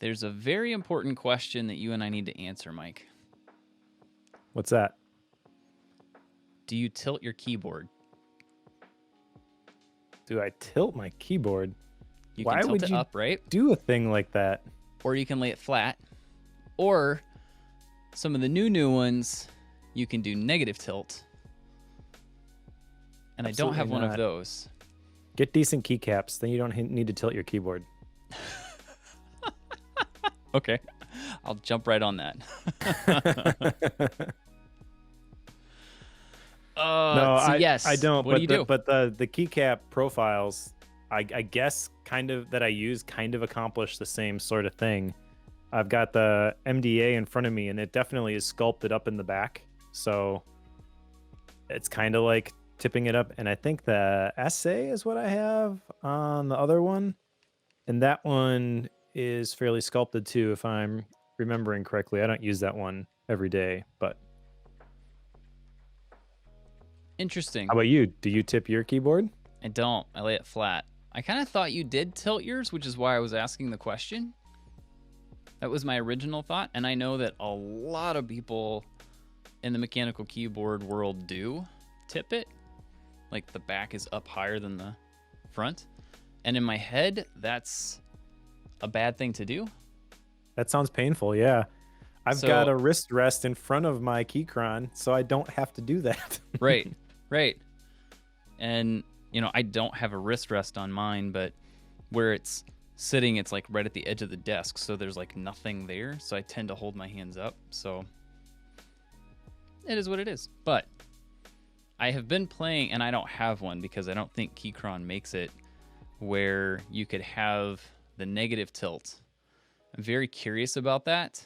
There's a very important question that you and I need to answer, Mike. What's that? Do you tilt your keyboard? Do I tilt my keyboard? You Why can tilt would it you up, right? do a thing like that? Or you can lay it flat. Or some of the new ones, you can do negative tilt. And I don't have one of those. Get decent keycaps, then you don't need to tilt your keyboard. Okay. I'll jump right on that. Yes. I don't. What do you do? But the Keycap Profiles, I guess, that I use kind of accomplish the same sort of thing. I've got the MDA in front of me, and it definitely is sculpted up in the back. So it's kind of like tipping it up. And I think the Essay is what I have on the other one. And that one is fairly sculpted too, if I'm remembering correctly. I don't use that one every day, but... Interesting. How about you? Do you tip your keyboard? I don't. I lay it flat. I kind of thought you did tilt yours, which is why I was asking the question. That was my original thought, and I know that a lot of people in the mechanical keyboard world do tip it. Like the back is up higher than the front. And in my head, that's a bad thing to do. That sounds painful, yeah. I've got a wrist rest in front of my keychron, so I don't have to do that. Right. And, I don't have a wrist rest on mine, but where it's sitting, it's like right at the edge of the desk, so there's like nothing there, so I tend to hold my hands up, so it is what it is. But I have been playing, and I don't have one because I don't think Keychron makes it, where you could have the negative tilt. I'm very curious about that,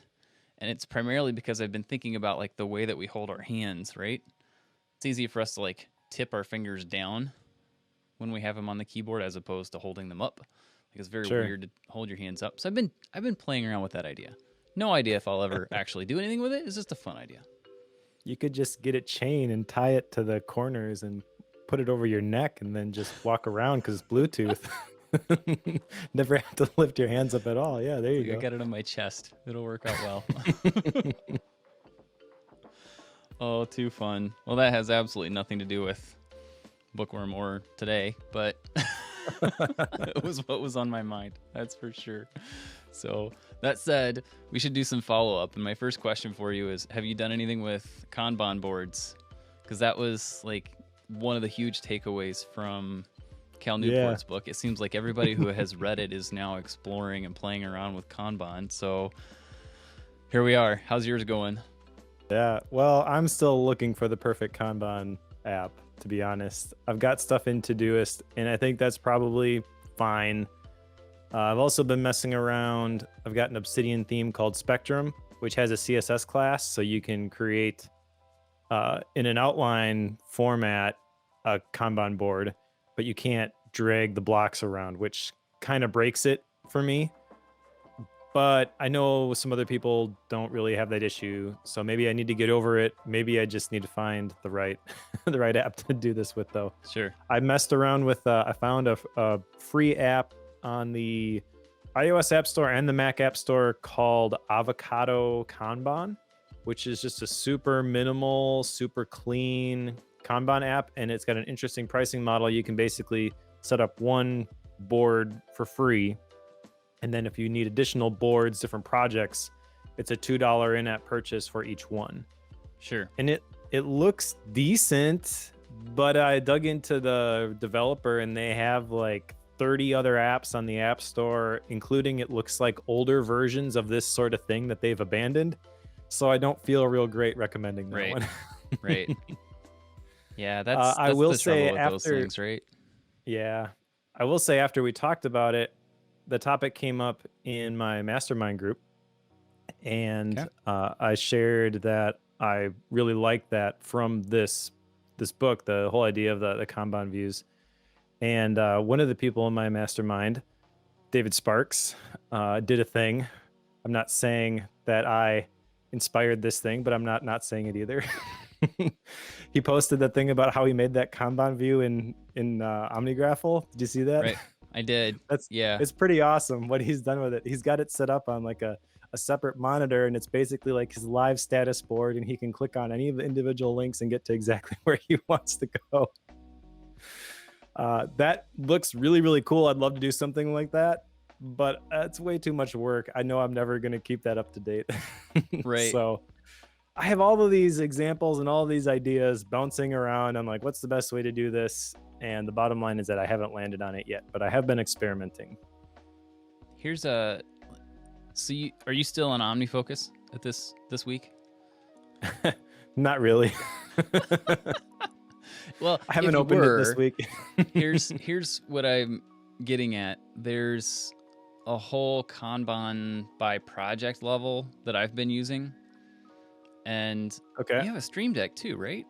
and it's primarily because I've been thinking about like the way that we hold our hands, right? It's easy for us to like tip our fingers down when we have them on the keyboard as opposed to holding them up. Like it's very weird to hold your hands up. So I've been playing around with that idea. No idea if I'll ever actually do anything with it. It's just a fun idea. You could just get it chained and tie it to the corners and put it over your neck and then just walk around because it's Bluetooth. Never have to lift your hands up at all. Yeah, there you go. I got it on my chest. It'll work out well. Oh, too fun. Well, that has absolutely nothing to do with Bookworm or today, but it was what was on my mind. That's for sure. So that said, we should do some follow-up. And my first question for you is, have you done anything with Kanban boards? Because that was like one of the huge takeaways from Cal Newport's book. It seems like everybody who has read it is now exploring and playing around with Kanban. So here we are. How's yours going? Yeah, well, I'm still looking for the perfect Kanban app, to be honest. I've got stuff in Todoist, and I think that's probably fine. I've also been messing around. I've got an Obsidian theme called Spectrum, which has a CSS class, so you can create in an outline format a Kanban board, but you can't drag the blocks around, which kind of breaks it for me. But I know some other people don't really have that issue, so maybe I need to get over it. Maybe I just need to find the right the right app to do this with, though. Sure. I messed around with. I found a free app on the iOS App Store and the Mac App Store called Avocado Kanban, which is just a super minimal, super clean Kanban app, and it's got an interesting pricing model. You can basically set up one board for free. And then if you need additional boards, different projects, it's a $2 in-app purchase for each one. Sure. And it looks decent, but I dug into the developer and they have like 30 other apps on the App Store, including it looks like older versions of this sort of thing that they've abandoned. So I don't feel real great recommending that one. Right. Yeah, that's I will the say trouble with those things, right? Yeah. I will say after we talked about it, the topic came up in my mastermind group, and I shared that I really liked that from this book, the whole idea of the Kanban views. And one of the people in my mastermind, David Sparks, did a thing. I'm not saying that I inspired this thing, but I'm not saying it either. He posted that thing about how he made that Kanban view in OmniGraffle. Did you see that? Right. I did. That's Yeah. it's pretty awesome what he's done with it. He's got it set up on like a separate monitor, and it's basically like his live status board, and he can click on any of the individual links and get to exactly where he wants to go. That looks really, really cool. I'd love to do something like that, but it's way too much work. I know I'm never going to keep that up to date. Right. So I have all of these examples and all of these ideas bouncing around. I'm like, what's the best way to do this? And the bottom line is that I haven't landed on it yet, but I have been experimenting. Here's a. So are you still on OmniFocus at this week? Not really. Well, I haven't opened it this week. here's what I'm getting at. There's a whole Kanban by project level that I've been using, and Okay. you have a Stream Deck too, right?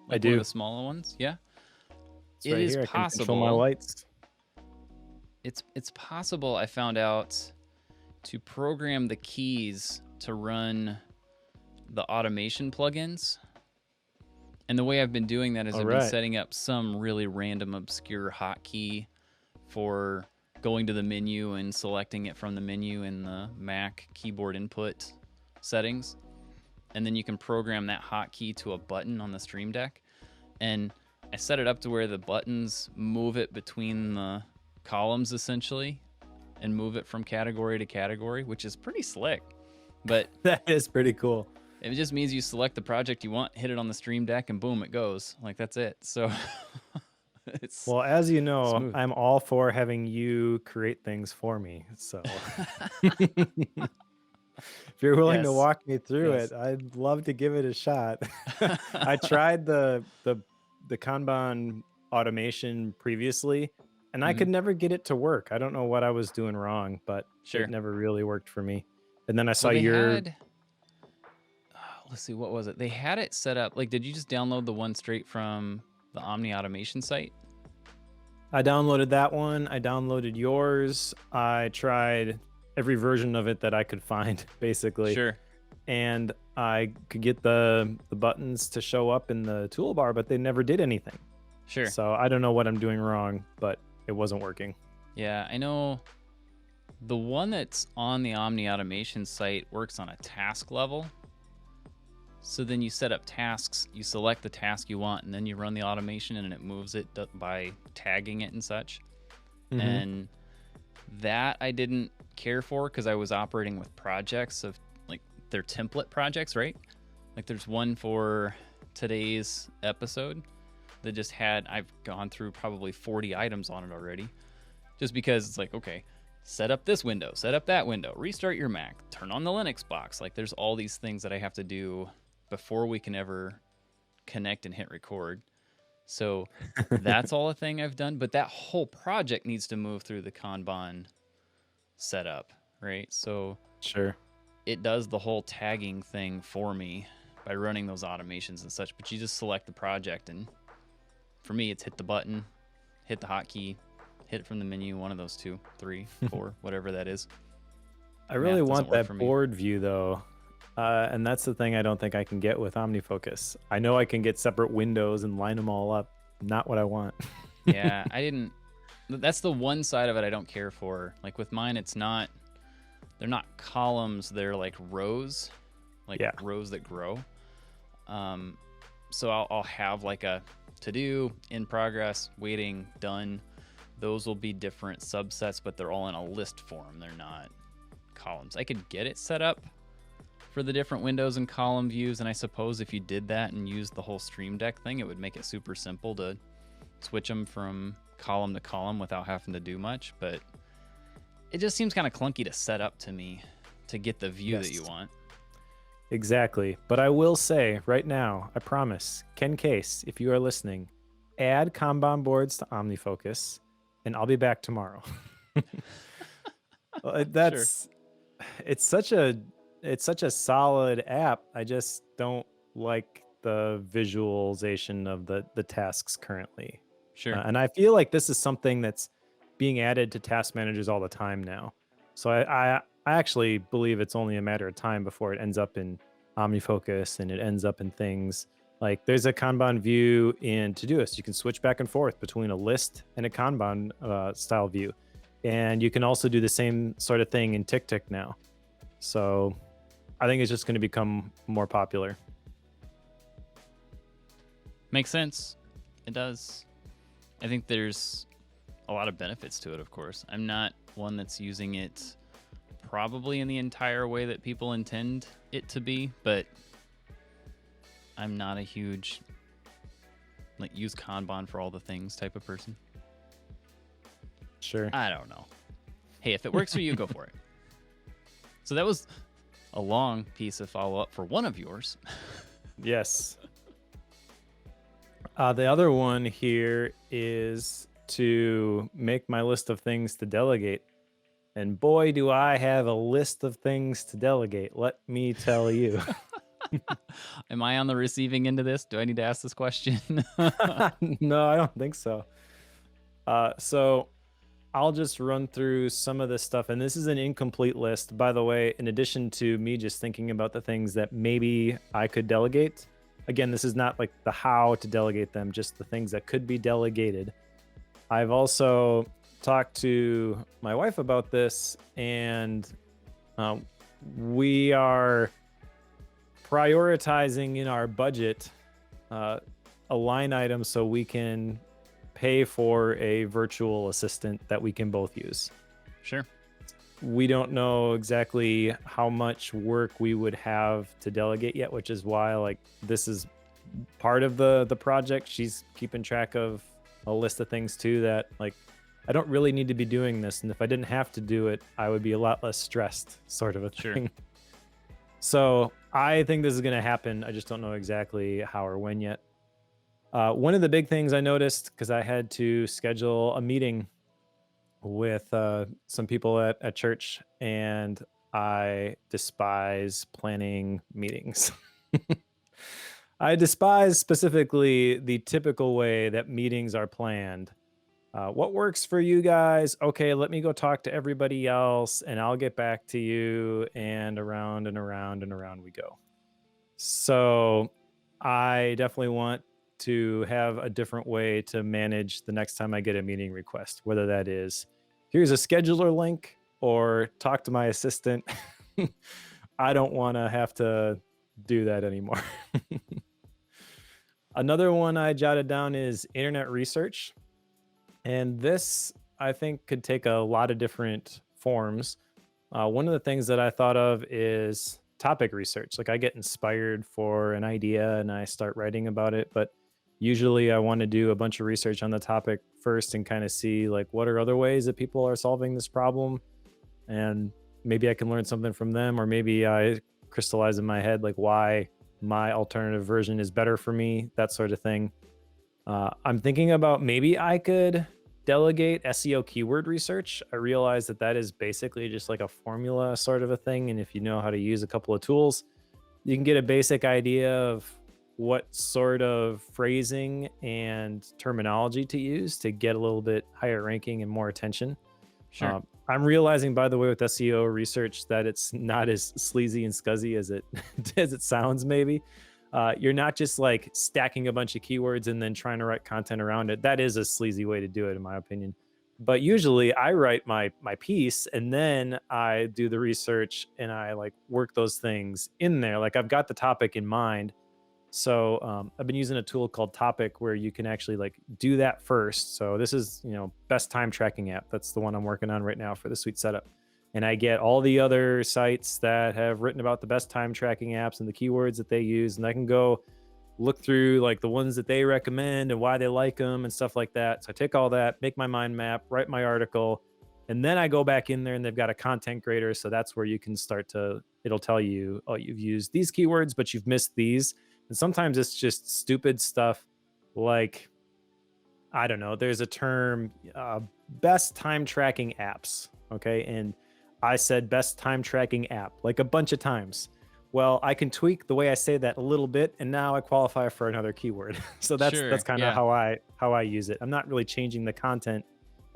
I One do. of the smaller ones, yeah. It's It right is here. I can control my possible. lights. It's possible. I found out to program the keys to run the automation plugins. And the way I've been doing that is I've been setting up some really random obscure hotkey for going to the menu and selecting it from the menu in the Mac keyboard input settings. And then you can program that hotkey to a button on the Stream Deck. And I set it up to where the buttons move it between the columns essentially and move it from category to category, which is pretty slick. But that is pretty cool. It just means you select the project you want, hit it on the Stream Deck, and boom, it goes. Like, that's it. So it's well, as you know, smooth. I'm all for having you create things for me. So if you're willing to walk me through it, I'd love to give it a shot. I tried the Kanban automation previously, and I could never get it to work. I don't know what I was doing wrong, but it never really worked for me. And then I saw let's see, what was it? They had it set up. Like, did you just download the one straight from the Omni automation site? I downloaded that one. I downloaded yours. I tried every version of it that I could find, basically. Sure. And I could get the buttons to show up in the toolbar, but they never did anything. Sure. So I don't know what I'm doing wrong, but it wasn't working. Yeah, I know the one that's on the Omni automation site works on a task level. So then you set up tasks, you select the task you want, and then you run the automation and it moves it by tagging it and such. And that I didn't care for because I was operating with projects of like they're template projects, right? Like there's one for today's episode that just had, I've gone through probably 40 items on it already. Just because it's like, okay, set up this window, set up that window, restart your Mac, turn on the Linux box. Like there's all these things that I have to do before we can ever connect and hit record. So that's all a thing I've done, but that whole project needs to move through the Kanban setup, right? So sure, it does the whole tagging thing for me by running those automations and such, but you just select the project, and for me, it's hit the button, hit the hotkey, hit it from the menu, one of those 2, 3, 4, whatever that is. I really want that board view though. And that's the thing I don't think I can get with OmniFocus. I know I can get separate windows and line them all up. Not what I want. Yeah, that's the one side of it I don't care for. Like with mine, they're not columns, they're like rows, rows that grow. So I'll have like a to-do, in progress, waiting, done. Those will be different subsets, but they're all in a list form. They're not columns. I could get it set up for the different windows and column views, and I suppose if you did that and used the whole Stream Deck thing, it would make it super simple to switch them from column to column without having to do much, but it just seems kind of clunky to set up to me to get the view that you want. Exactly. But I will say right now, I promise, Ken Case, if you are listening, add Kanban boards to OmniFocus, and I'll be back tomorrow. It's such a solid app. I just don't like the visualization of the tasks currently. Sure. And I feel like this is something that's being added to task managers all the time now. So I actually believe it's only a matter of time before it ends up in OmniFocus and it ends up in things Like there's a Kanban view in Todoist. You can switch back and forth between a list and a Kanban style view. And you can also do the same sort of thing in TickTick now. So I think it's just going to become more popular. Makes sense. It does. I think there's a lot of benefits to it, of course. I'm not one that's using it probably in the entire way that people intend it to be, but I'm not a huge like use Kanban for all the things type of person. Sure. I don't know. Hey, if it works for you, go for it. So that was a long piece of follow-up for one of yours. Yes. The other one here is to make my list of things to delegate. And boy, do I have a list of things to delegate. Let me tell you. Am I on the receiving end of this? Do I need to ask this question? No, I don't think so. So I'll just run through some of this stuff. And this is an incomplete list, by the way, in addition to me just thinking about the things that maybe I could delegate. Again, this is not like the how to delegate them, just the things that could be delegated. I've also talked to my wife about this, and we are prioritizing in our budget a line item so we can pay for a virtual assistant that we can both use. Sure. We don't know exactly how much work we would have to delegate yet, which is why like this is part of the project. She's keeping track of a list of things too that like I don't really need to be doing this, and if I didn't have to do it, I would be a lot less stressed, sort of a thing. So I think this is going to happen. I just don't know exactly how or when yet. One of the big things I noticed, because I had to schedule a meeting with some people at church, and I despise planning meetings. I despise specifically the typical way that meetings are planned. What works for you guys? Okay, let me go talk to everybody else and I'll get back to you, and around and around and around we go. So I definitely want to have a different way to manage the next time I get a meeting request, whether that is here's a scheduler link or talk to my assistant. I don't want to have to do that anymore. Another one I jotted down is internet research. And this, I think, could take a lot of different forms. One of the things that I thought of is topic research. Like I get inspired for an idea and I start writing about it, but usually I want to do a bunch of research on the topic first and kind of see like what are other ways that people are solving this problem, and maybe I can learn something from them, or maybe I crystallize in my head like why my alternative version is better for me, that sort of thing. I'm thinking about maybe I could delegate SEO keyword research. I realize that that is basically just like a formula sort of a thing, and if you know how to use a couple of tools, you can get a basic idea of what sort of phrasing and terminology to use to get a little bit higher ranking and more attention. Sure. I'm realizing, by the way, with SEO research that it's not as sleazy and scuzzy as it as it sounds. Maybe you're not just like stacking a bunch of keywords and then trying to write content around it. That is a sleazy way to do it, in my opinion. But usually, I write my piece and then I do the research and I like work those things in there. Like I've got the topic in mind. So I've been using a tool called Topic where you can actually like do that first. So this is, best time tracking app. That's the one I'm working on right now for the Suite Setup. And I get all the other sites that have written about the best time tracking apps and the keywords that they use. And I can go look through like the ones that they recommend and why they like them and stuff like that. So I take all that, make my mind map, write my article, and then I go back in there and they've got a content grader. So that's where you can start to, it'll tell you, oh, you've used these keywords, but you've missed these. And sometimes it's just stupid stuff like, I don't know, there's a term, best time tracking apps. Okay. And I said best time tracking app like a bunch of times. Well, I can tweak the way I say that a little bit, and now I qualify for another keyword. So that's kind of how I use it. I'm not really changing the content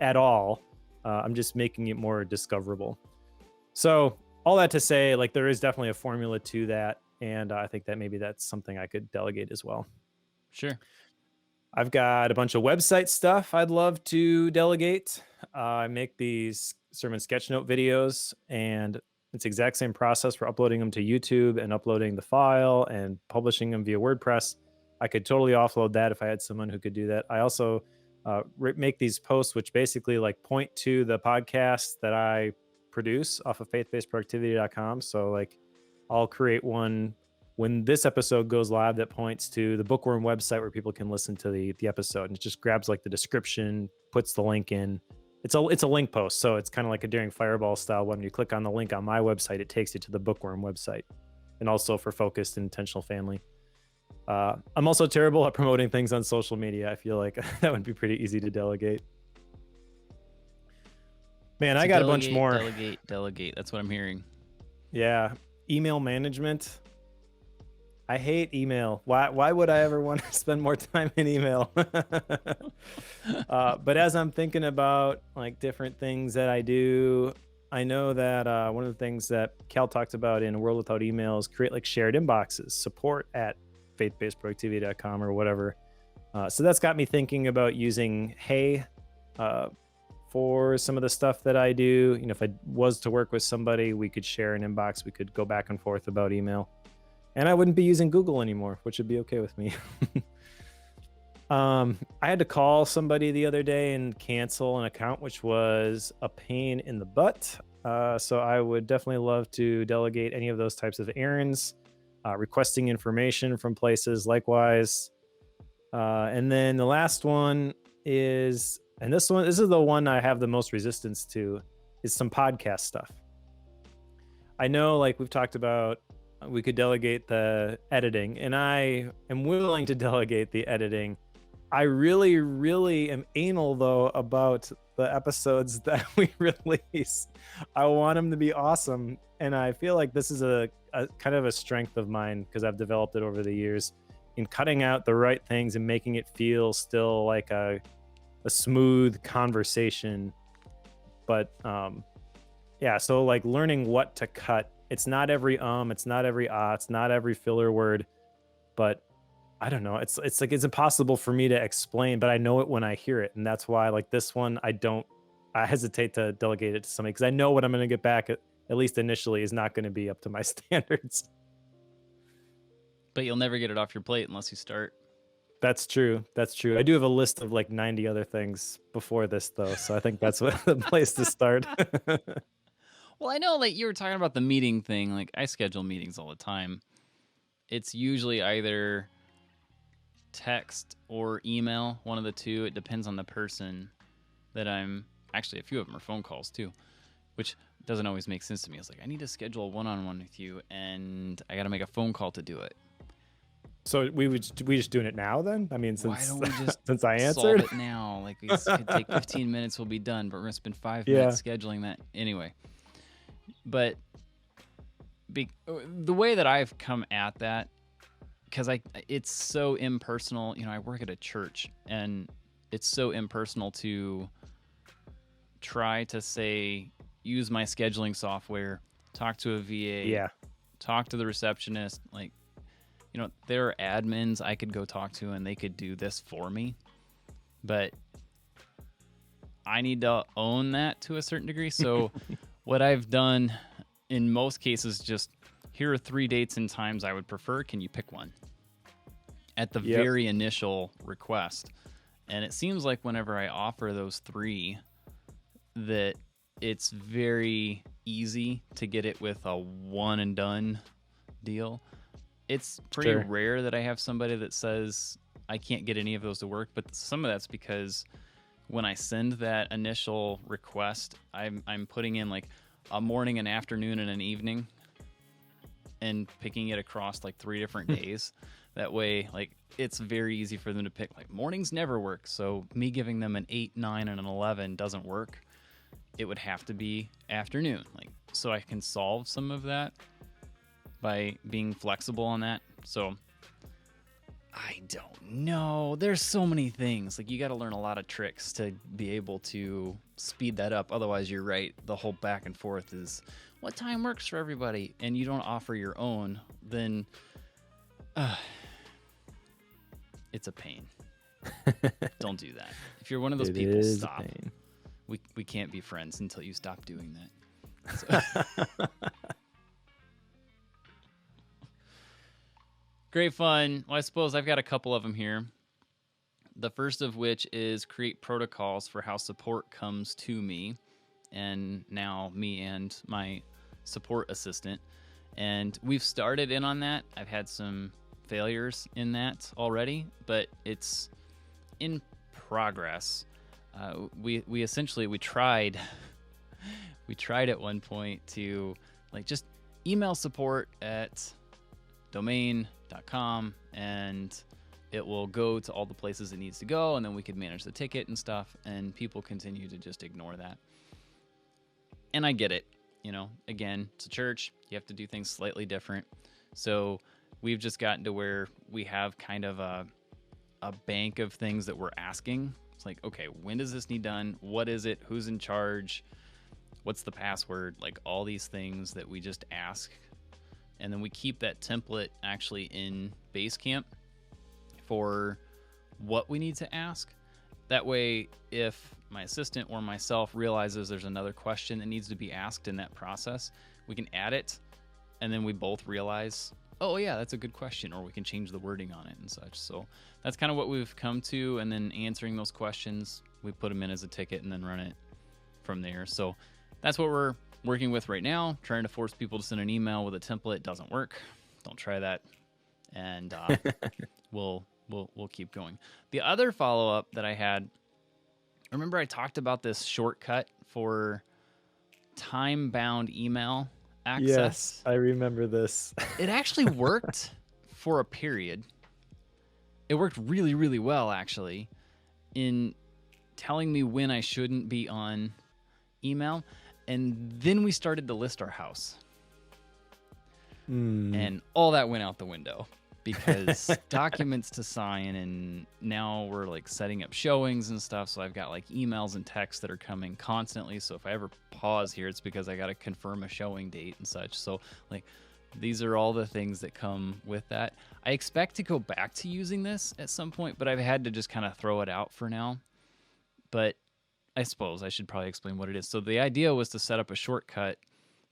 at all. I'm just making it more discoverable. So all that to say, like there is definitely a formula to that. and I think that maybe that's something I could delegate as well. Sure. I've got a bunch of website stuff I'd love to delegate. I make these sermon sketch note videos, and it's the exact same process for uploading them to YouTube and uploading the file and publishing them via WordPress. I could totally offload that if I had someone who could do that. I also make these posts, which basically like point to the podcast that I produce off of faithbasedproductivity.com. So like I'll create one when this episode goes live that points to the Bookworm website where people can listen to the episode, and it just grabs like the description, puts the link in. It's a link post, so it's kind of like a Daring Fireball style. When you click on the link on my website, it takes you to the Bookworm website, and also for focused and intentional family. I'm also terrible at promoting things on social media. I feel like that would be pretty easy to delegate. Man, So I got a bunch more. Delegate. That's what I'm hearing. Yeah, email management. I hate email. Why would I ever want to spend more time in email? But as I'm thinking about like different things that I do, I know that one of the things that Cal talked about in A World Without Email is create like shared inboxes, support at faithbasedproductivity.com or whatever. So that's got me thinking about using Hey for some of the stuff that I do. You know, if I was to work with somebody, we could share an inbox. We could go back and forth about email. And I wouldn't be using Google anymore, which would be okay with me. I had to call somebody the other day and cancel an account, which was a pain in the butt. So I would definitely love to delegate any of those types of errands, requesting information from places likewise. And then the last one is, and this is the one I have the most resistance to, is some podcast stuff. I know, like we've talked about, we could delegate the editing, and I am willing to delegate the editing. I really, really am anal though about the episodes that we release. I want them to be awesome, and I feel like this is a kind of a strength of mine because I've developed it over the years in cutting out the right things and making it feel still like a smooth conversation. But yeah, so like learning what to cut. It's not every it's not every it's not every filler word, but I don't know. It's like it's impossible for me to explain, but I know it when I hear it, and that's why like this one I hesitate to delegate it to somebody because I know what I'm going to get back at least initially is not going to be up to my standards. But you'll never get it off your plate unless you start. That's true. That's true. I do have a list of like 90 other things before this though, so I think that's the place to start. Well, I know like you were talking about the meeting thing. Like I schedule meetings all the time. It's usually either text or email, one of the two. It depends on the person that actually a few of them are phone calls too, which doesn't always make sense to me. It's like I need to schedule a one-on-one with you and I got to make a phone call to do it. So we just doing it now then? I mean, since why don't we just since I solve answered it now? Like it could take 15 minutes, we'll be done, but we're gonna spend 5 minutes scheduling that anyway. But the way that I've come at that, because it's so impersonal. You know, I work at a church, and it's so impersonal to try to say use my scheduling software, talk to a VA, talk to the receptionist. Like, you know, there are admins I could go talk to, and they could do this for me, but I need to own that to a certain degree. So what I've done in most cases, just here are 3 dates and times I would prefer. Can you pick one? At the very initial request. And it seems like whenever I offer those 3, that it's very easy to get it with a one and done deal. It's pretty rare that I have somebody that says I can't get any of those to work, but some of that's because when I send that initial request, I'm putting in like a morning, an afternoon, and an evening, and picking it across like 3 different days. That way, like it's very easy for them to pick. Like mornings never work, so me giving them an 8, 9, and an 11 doesn't work. It would have to be afternoon. Like so, I can solve some of that by being flexible on that. So I don't know. There's so many things. Like you got to learn a lot of tricks to be able to speed that up. Otherwise, you're right. The whole back and forth is, what time works for everybody, and you don't offer your own, then it's a pain. Don't do that. If you're one of those people, stop. We can't be friends until you stop doing that. So. Great fun. Well, I suppose I've got a couple of them here. The first of which is create protocols for how support comes to me, and now me and my support assistant. And we've started in on that. I've had some failures in that already, but it's in progress. We tried at one point to like just email support at domain.com and it will go to all the places it needs to go, and then we could manage the ticket and stuff, and people continue to just ignore that. And I get it. You know, again, it's a church. You have to do things slightly different. So we've just gotten to where we have kind of a bank of things that we're asking. It's like, okay, when does this need done? What is it? Who's in charge? What's the password? Like all these things that we just ask. And then we keep that template actually in Basecamp for what we need to ask. That way, if my assistant or myself realizes there's another question that needs to be asked in that process, we can add it, and then we both realize, oh yeah, that's a good question, or we can change the wording on it and such. So that's kind of what we've come to, and then answering those questions, we put them in as a ticket and then run it from there. So that's what we're working with right now, trying to force people to send an email with a template. Doesn't work. Don't try that. And we'll keep going. The other follow-up that I had, remember I talked about this shortcut for time-bound email access? Yes, I remember this. It actually worked for a period. It worked really, really well, actually, in telling me when I shouldn't be on email. And then we started to list our house. And all that went out the window. Because documents to sign, and now we're like setting up showings and stuff. So I've got like emails and texts that are coming constantly. So if I ever pause here, it's because I got to confirm a showing date and such. So like these are all the things that come with that. I expect to go back to using this at some point, but I've had to just kind of throw it out for now. But I suppose I should probably explain what it is. So the idea was to set up a shortcut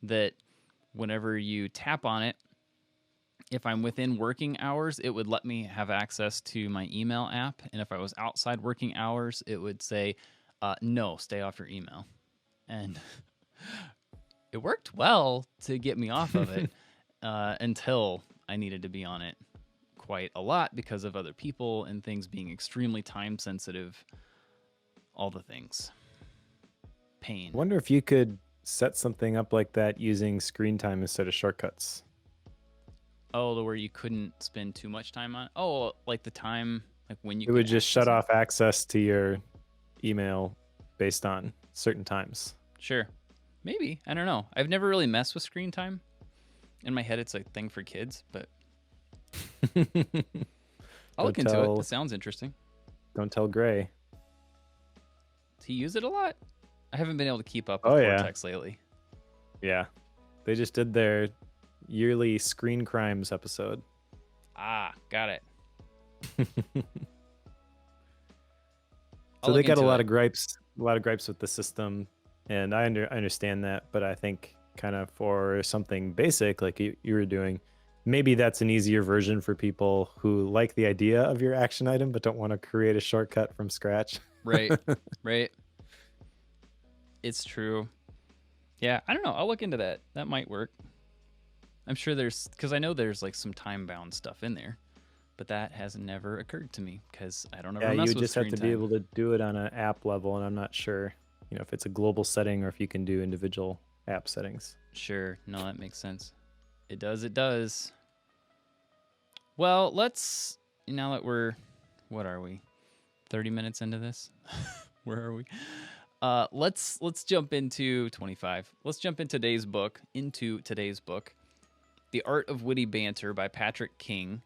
that whenever you tap on it, if I'm within working hours, it would let me have access to my email app. And if I was outside working hours, it would say, no, stay off your email. And it worked well to get me off of it until I needed to be on it quite a lot because of other people and things being extremely time sensitive. All the things. Pain. I wonder if you could set something up like that using screen time instead of shortcuts. Oh, where you couldn't spend too much time on it? Oh, like the time, like when you It would just shut off access to your email based on certain times. Sure. Maybe. I don't know. I've never really messed with screen time. In my head, it's a thing for kids, but I'll look into it. That sounds interesting. Don't tell Gray. Does he use it a lot? I haven't been able to keep up with Vortex lately. Yeah. They just did their yearly screen crimes episode. Ah, got it. So they got a lot of gripes with the system, and I understand that, but I think kind of for something basic like you were doing, maybe that's an easier version for people who like the idea of your action item but don't want to create a shortcut from scratch. Right. It's true. Yeah, I don't know. I'll look into that. That might work. I'm sure because I know there's like some time-bound stuff in there, but that has never occurred to me because I don't ever mess with screen time. Yeah, you just have to be able to do it on an app level, and I'm not sure, if it's a global setting or if you can do individual app settings. Sure. No, that makes sense. It does. Well, now that what are we? 30 minutes into this? Where are we? Let's jump into 25. Let's jump into today's book, The Art of Witty Banter by Patrick King.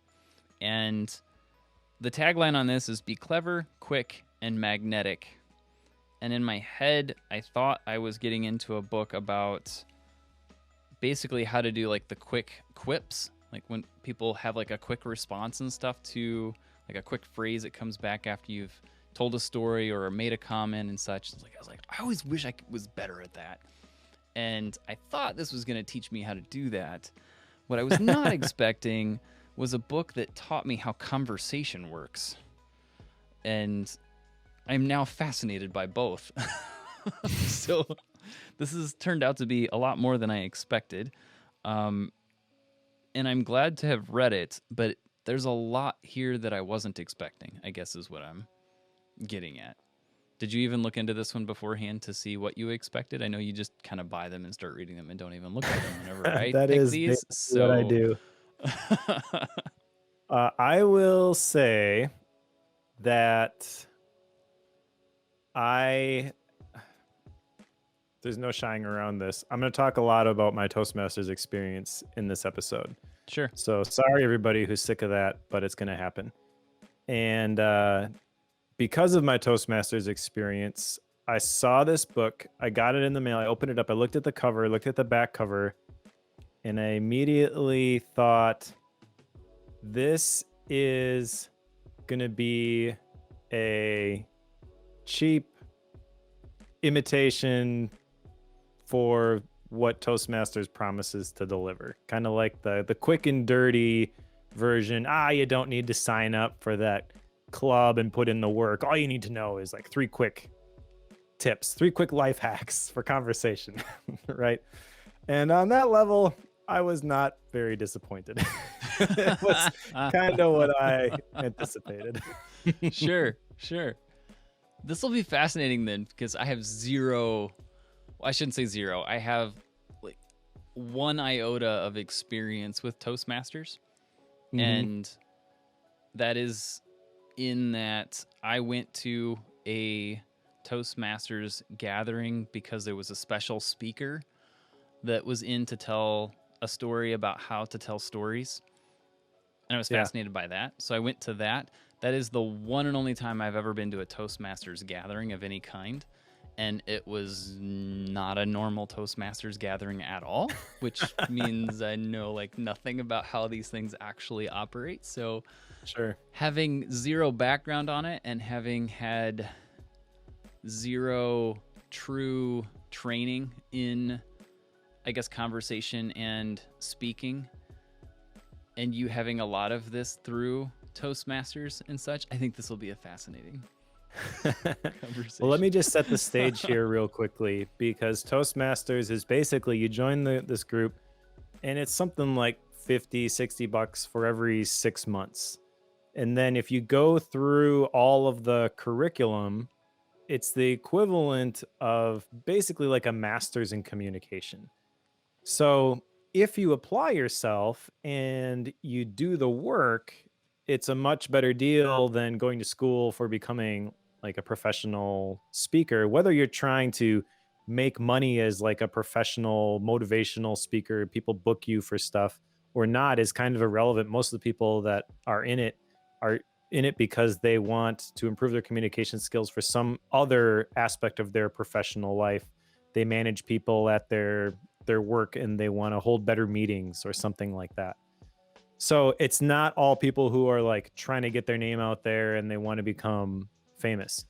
And the tagline on this is be clever, quick, and magnetic. And in my head, I thought I was getting into a book about basically how to do like the quick quips, like when people have like a quick response and stuff to like a quick phrase that comes back after you've told a story or made a comment and such. I was like, I always wish I was better at that. And I thought this was going to teach me how to do that. What I was not expecting was a book that taught me how conversation works. And I'm now fascinated by both. So this has turned out to be a lot more than I expected. And I'm glad to have read it, but there's a lot here that I wasn't expecting, I guess is what I'm getting at. Did you even look into this one beforehand to see what you expected? I know you just kind of buy them and start reading them and don't even look at them whenever I That pick is these. basically what I do. I will say that there's no shying around this. I'm going to talk a lot about my Toastmasters experience in this episode. Sure. So sorry, everybody who's sick of that, but it's going to happen. And because of my Toastmasters experience, I saw this book. I got it in the mail. I opened it up. I looked at the cover, looked at the back cover, and I immediately thought, this is going to be a cheap imitation for what Toastmasters promises to deliver. Kind of like the quick and dirty version. You don't need to sign up for that club and put in the work. All you need to know is like 3 quick tips, 3 quick life hacks for conversation, right? And on that level, I was not very disappointed. It was kind of what I anticipated. Sure. This will be fascinating then, because I have zero, well, I shouldn't say zero. I have like 1 iota of experience with Toastmasters. Mm-hmm. And that is in that I went to a Toastmasters gathering because there was a special speaker that was in to tell a story about how to tell stories. And I was fascinated by that. So I went to that. That is the one and only time I've ever been to a Toastmasters gathering of any kind. And it was not a normal Toastmasters gathering at all, which means I know like nothing about how these things actually operate. So sure, having zero background on it and having had zero true training in, I guess, conversation and speaking, and you having a lot of this through Toastmasters and such, I think this will be a fascinating conversation. Well, let me just set the stage here real quickly, because Toastmasters is basically you join this group and it's something like $50-$60 for every 6 months. And then if you go through all of the curriculum, it's the equivalent of basically like a master's in communication. So if you apply yourself and you do the work, it's a much better deal than going to school for becoming like a professional speaker. Whether you're trying to make money as like a professional motivational speaker, people book you for stuff or not, is kind of irrelevant. Most of the people that are in it because they want to improve their communication skills for some other aspect of their professional life. They manage people at their work and they want to hold better meetings or something like that. So it's not all people who are like trying to get their name out there and they want to become famous.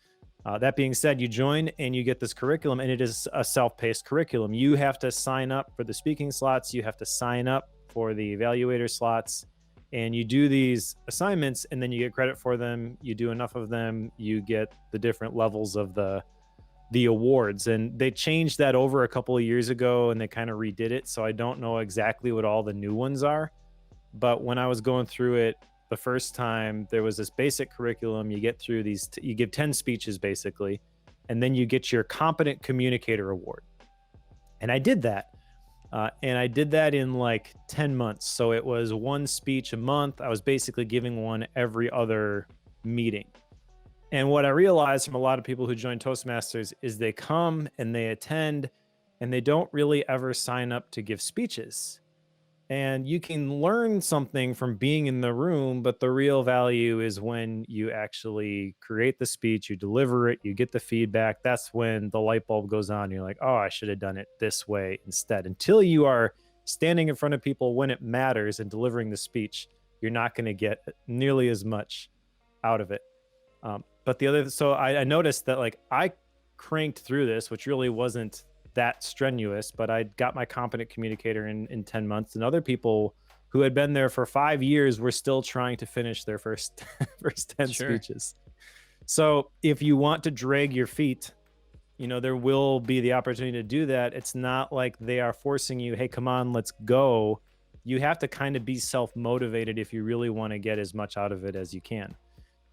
That being said, you join and you get this curriculum, and it is a self-paced curriculum. You have to sign up for the speaking slots. You have to sign up for the evaluator slots, and you do these assignments and then you get credit for them. You do enough of them, you get the different levels of the awards. And they changed that over a couple of years ago and they kind of redid it. So I don't know exactly what all the new ones are. But when I was going through it the first time, there was this basic curriculum. You get through these, you give 10 speeches basically, and then you get your Competent Communicator Award. And I did that. And I did that in like 10 months. So it was 1 speech a month. I was basically giving one every other meeting. And what I realized from a lot of people who join Toastmasters is they come and they attend and they don't really ever sign up to give speeches. And you can learn something from being in the room, but the real value is when you actually create the speech, you deliver it, you get the feedback. That's when the light bulb goes on. You're like, oh, I should have done it this way instead. Until you are standing in front of people when it matters and delivering the speech, you're not going to get nearly as much out of it. But the other, so I noticed that like I cranked through this, which really wasn't that strenuous, but I got my competent communicator in 10 months, and other people who had been there for 5 years were still trying to finish their first first 10 Sure. speeches. So if you want to drag your feet, there will be the opportunity to do that. It's not like they are forcing you, hey, come on, let's go. You have to kind of be self-motivated if you really want to get as much out of it as you can.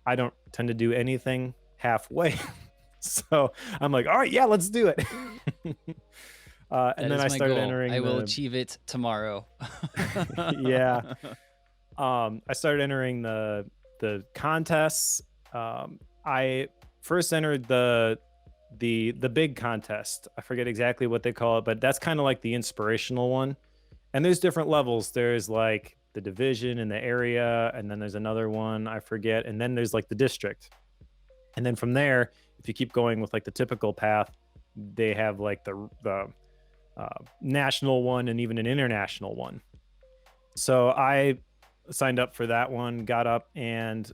I don't tend to do anything halfway. So I'm like, all right, yeah, let's do it. And then I started entering. I will achieve it tomorrow. Yeah. I started entering the contests. I first entered the big contest. I forget exactly what they call it, but that's kind of like the inspirational one. And there's different levels. There's like the division and the area, and then there's another one I forget, and then there's like the district. And then from there, if you keep going with like the typical path, they have like the national one and even an international one. So I signed up for that one, got up and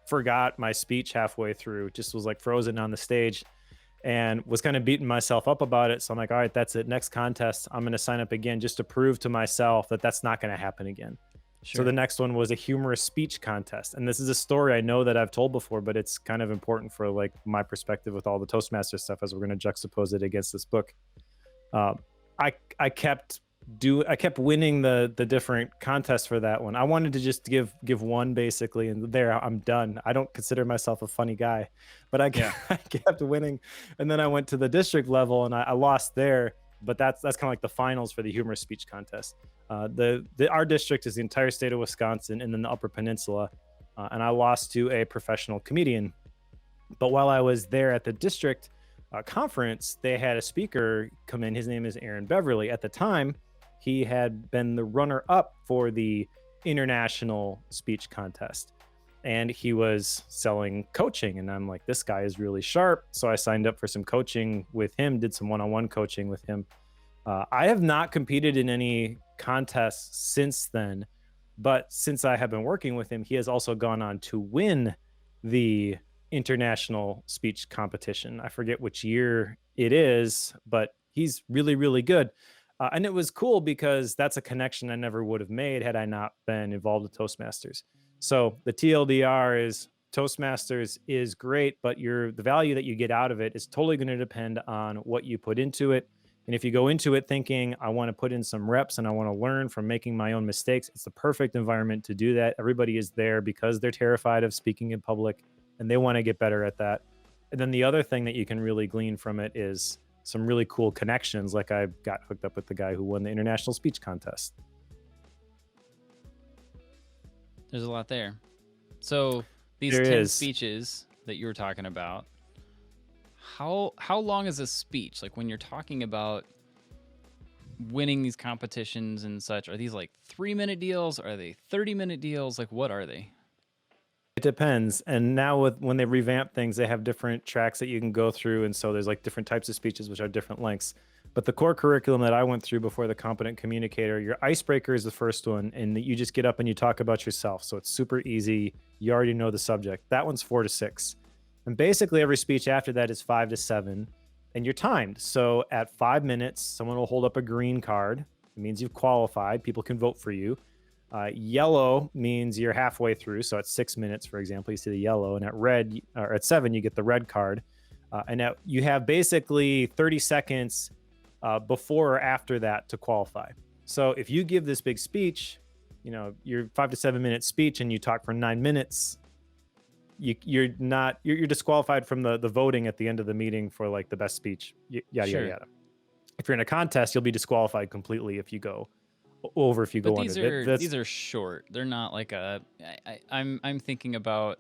forgot my speech halfway through, just was like frozen on the stage and was kind of beating myself up about it. So I'm like, all right, that's it. Next contest, I'm going to sign up again just to prove to myself that that's not going to happen again. Sure. So the next one was a humorous speech contest. And this is a story I know that I've told before, but it's kind of important for like my perspective with all the Toastmaster stuff as we're going to juxtapose it against this book. I kept winning the different contests for that one. I wanted to just give one basically, and there I'm done. I don't consider myself a funny guy, but I kept winning. And then I went to the district level and I lost there, but that's kind of like the finals for the humorous speech contest. Our district is the entire state of Wisconsin and then the Upper Peninsula, and I lost to a professional comedian. But while I was there at the district conference, they had a speaker come in. His name is Aaron Beverly. At the time, he had been the runner-up for the international speech contest, and he was selling coaching. And I'm like, this guy is really sharp. So I signed up for some coaching with him, did some one-on-one coaching with him. I have not competed in any contests since then, but since I have been working with him, he has also gone on to win the international speech competition. I forget which year it is, but he's really, really good. And it was cool because that's a connection I never would have made had I not been involved with Toastmasters. So the TLDR is Toastmasters is great, but the value that you get out of it is totally going to depend on what you put into it. And if you go into it thinking, I want to put in some reps and I want to learn from making my own mistakes, it's the perfect environment to do that. Everybody is there because they're terrified of speaking in public and they want to get better at that. And then the other thing that you can really glean from it is some really cool connections. Like I got hooked up with the guy who won the international speech contest. There's a lot there. So these 10 speeches that you were talking about, how long is a speech? Like when you're talking about winning these competitions and such, are these like 3-minute deals? Are they 30-minute deals? Like what are they? It depends. And now when they revamp things, they have different tracks that you can go through. And so there's like different types of speeches, which are different lengths. But the core curriculum that I went through before the competent communicator, your icebreaker is the first one. And you just get up and you talk about yourself. So it's super easy. You already know the subject. That one's 4 to 6. And basically every speech after that is 5 to 7. And you're timed. So at 5 minutes, someone will hold up a green card. It means you've qualified. People can vote for you. Yellow means you're halfway through. So at 6 minutes, for example, you see the yellow, and at red or at 7, you get the red card. And you have basically 30 seconds before or after that to qualify. So if you give this big speech, your 5 to 7 minute speech, and you talk for 9 minutes, you're disqualified from the voting at the end of the meeting for like the best speech. Yada yada. If you're in a contest, you'll be disqualified completely if you go over. If you go under. These are short. They're not like I'm thinking about.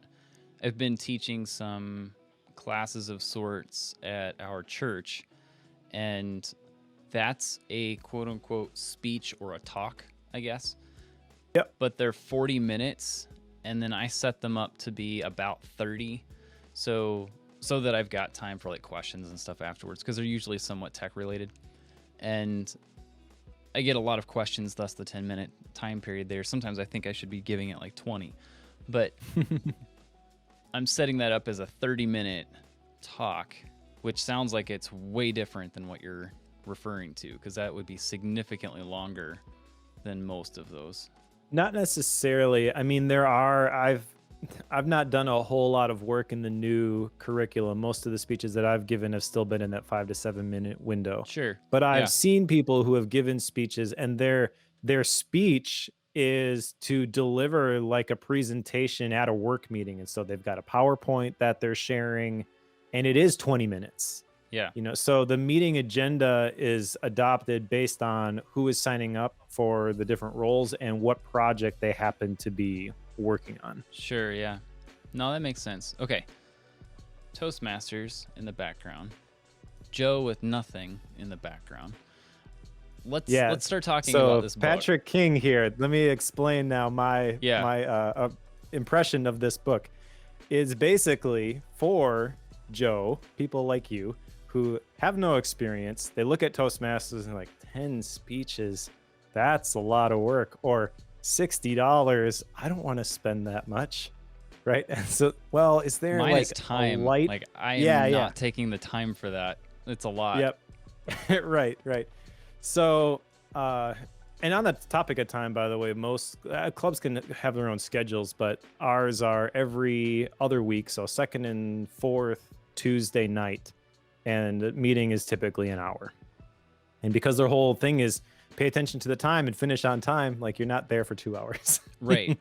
I've been teaching some classes of sorts at our church, and that's a quote unquote speech or a talk, I guess. Yep. But they're 40 minutes, and then I set them up to be about 30, so that I've got time for like questions and stuff afterwards, because they're usually somewhat tech related. And I get a lot of questions, thus the 10-minute time period there. Sometimes I think I should be giving it like 20, but I'm setting that up as a 30-minute talk, which sounds like it's way different than what you're referring to, because that would be significantly longer than most of those. Not necessarily. I mean, I've not done a whole lot of work in the new curriculum. Most of the speeches that I've given have still been in that 5 to 7 minute window. Sure. But Yeah. I've seen people who have given speeches, and their speech is to deliver like a presentation at a work meeting. And so they've got a PowerPoint that they're sharing, and it is 20 minutes. Yeah. You know, so the meeting agenda is adopted based on who is signing up for the different roles and what project they happen to be working on. Sure, yeah. No, that makes sense. Okay. Toastmasters in the background. Joe with nothing in the background. Let's start talking about this book. Patrick King here. Let me explain now my impression of this book. Is basically for Joe, people like you who have no experience. They look at Toastmasters and like 10 speeches. That's a lot of work. Or $60. I don't want to spend that much. Right. And so, well, is there Mine like is time? a light? Like I am not taking the time for that. It's a lot. Yep. right. So, and on the topic of time, by the way, most clubs can have their own schedules, but ours are every other week. So second and fourth Tuesday night. And the meeting is typically an hour. And because their whole thing is pay attention to the time and finish on time, like you're not there for 2 hours. Right.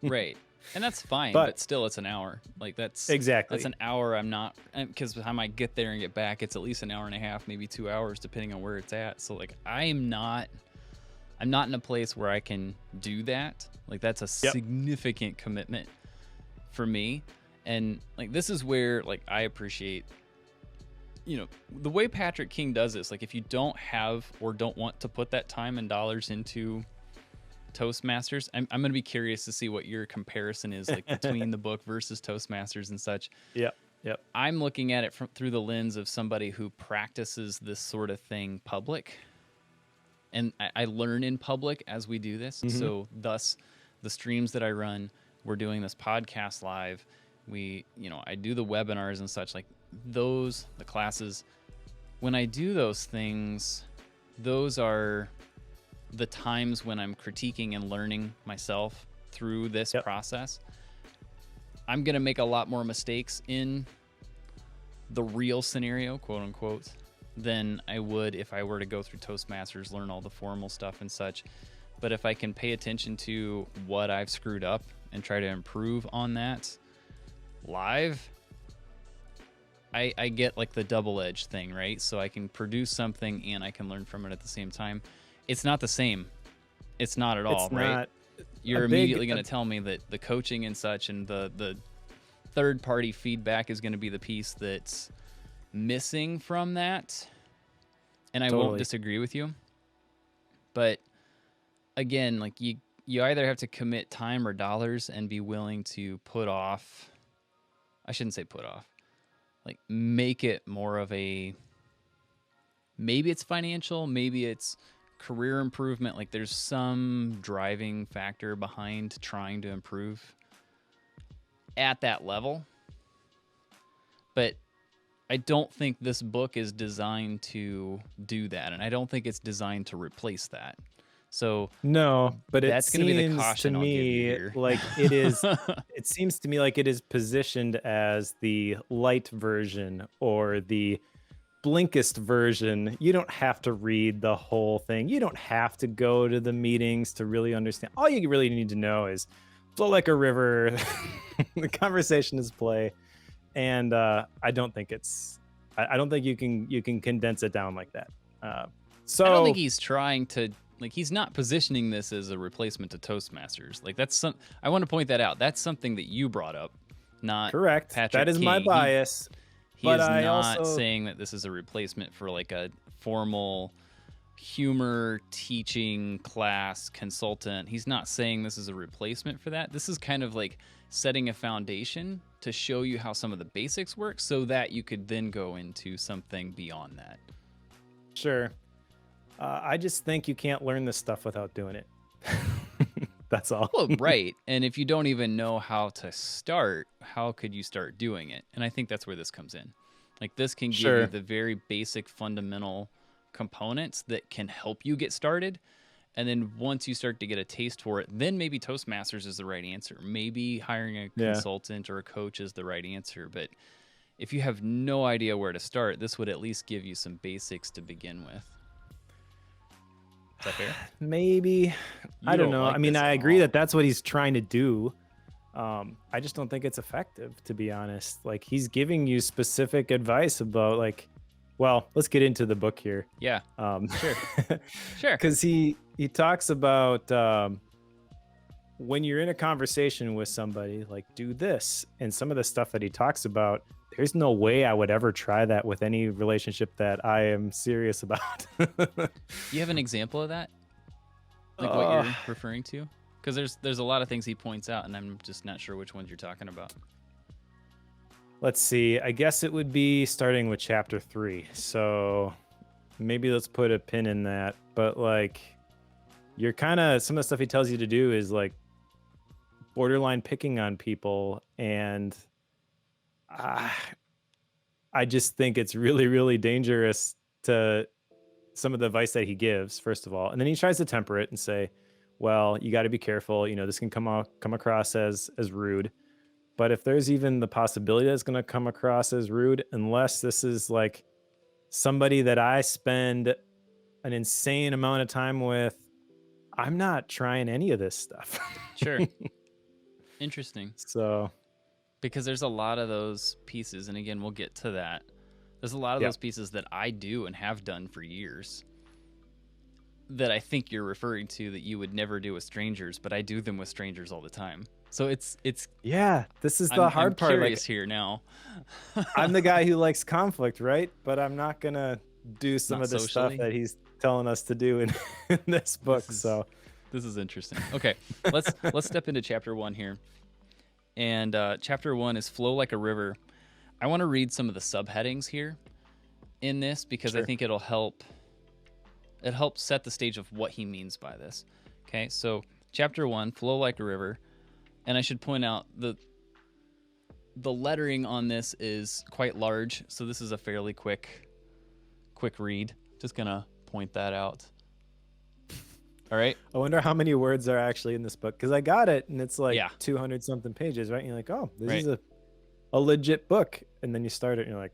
And that's fine, but still it's an hour. Like that's an hour. I'm not, because by the time I get there and get back, it's at least an hour and a half, maybe 2 hours, depending on where it's at. So like I'm not in a place where I can do that. Like that's a significant commitment for me. And like this is where like I appreciate, you know, the way Patrick King does this. Like if you don't have or don't want to put that time and dollars into Toastmasters, I'm going to be curious to see what your comparison is like between the book versus Toastmasters and such. Yep. I'm looking at it through the lens of somebody who practices this sort of thing public. And I learn in public as we do this. Mm-hmm. So thus the streams that I run, we're doing this podcast live. I do the webinars and such, like the classes. When I do those things, those are the times when I'm critiquing and learning myself through this process. I'm going to make a lot more mistakes in the real scenario, quote unquote, than I would if I were to go through Toastmasters, learn all the formal stuff and such. But if I can pay attention to what I've screwed up and try to improve on that live, I get like the double-edged thing, right? So I can produce something and I can learn from it at the same time. It's not the same. It's not at all, right? You're immediately going to tell me that the coaching and such and the third-party feedback is going to be the piece that's missing from that. And I won't disagree with you. But again, like you either have to commit time or dollars and be willing to put off. I shouldn't say put off. Like make it more of a, maybe it's financial, maybe it's career improvement. Like there's some driving factor behind trying to improve at that level. But I don't think this book is designed to do that. And I don't think it's designed to replace that. So no, but that's going to be the caution to I'll give you me here. Like it is. It seems to me like it is positioned as the light version or the Blinkist version. You don't have to read the whole thing. You don't have to go to the meetings to really understand. All you really need to know is flow like a river. The conversation is play, and I don't think I don't think you can condense it down like that. So I don't think he's trying to. Like he's not positioning this as a replacement to Toastmasters. Like I want to point that out. That's something that you brought up, not correct. Patrick That is King. my bias. He is not saying that this is a replacement for like a formal humor teaching class consultant. He's not saying this is a replacement for that. This is kind of like setting a foundation to show you how some of the basics work so that you could then go into something beyond that. Sure. I just think you can't learn this stuff without doing it. That's all. Well, right. And if you don't even know how to start, how could you start doing it? And I think that's where this comes in. Like this can give you the very basic fundamental components that can help you get started. And then once you start to get a taste for it, then maybe Toastmasters is the right answer. Maybe hiring a consultant or a coach is the right answer. But if you have no idea where to start, this would at least give you some basics to begin with. Is that fair? Maybe. I don't know. Like I mean, I agree that that's what he's trying to do. I just don't think it's effective, to be honest. Like, he's giving you specific advice about, like, well, let's get into the book here. Yeah. Sure. Sure. Because he talks about when you're in a conversation with somebody, like, do this. And some of the stuff that he talks about, there's no way I would ever try that with any relationship that I am serious about. You have an example of that? Like what you're referring to? Because there's a lot of things he points out, and I'm just not sure which ones you're talking about. Let's see. I guess it would be starting with chapter 3. So maybe let's put a pin in that. But like, you're kind of, some of the stuff he tells you to do is like borderline picking on people. And I just think it's really, really dangerous to some of the advice that he gives, first of all. And then he tries to temper it and say, well, you got to be careful. You know, this can come across as rude. But if there's even the possibility that it's going to come across as rude, unless this is like somebody that I spend an insane amount of time with, I'm not trying any of this stuff. Sure. Interesting. So, because there's a lot of those pieces, and again, we'll get to that. There's a lot of those pieces that I do and have done for years that I think you're referring to that you would never do with strangers, but I do them with strangers all the time. So it's yeah, this is the hard part. I'm curious here now. I'm the guy who likes conflict, right? But I'm not gonna do some of the socially. stuff that he's telling us to do in this book. This is interesting. Okay, let's step into chapter 1 here. And chapter 1 is Flow Like a River. I want to read some of the subheadings here in this because I think it'll help. It helps set the stage of what he means by this. Okay, so chapter 1, Flow Like a River. And I should point out the lettering on this is quite large, so this is a fairly quick read. Just gonna point that out. All right. I wonder how many words are actually in this book, because I got it and it's like 200 something pages, right? And you're like, oh, this is a legit book. And then you start it and you're like,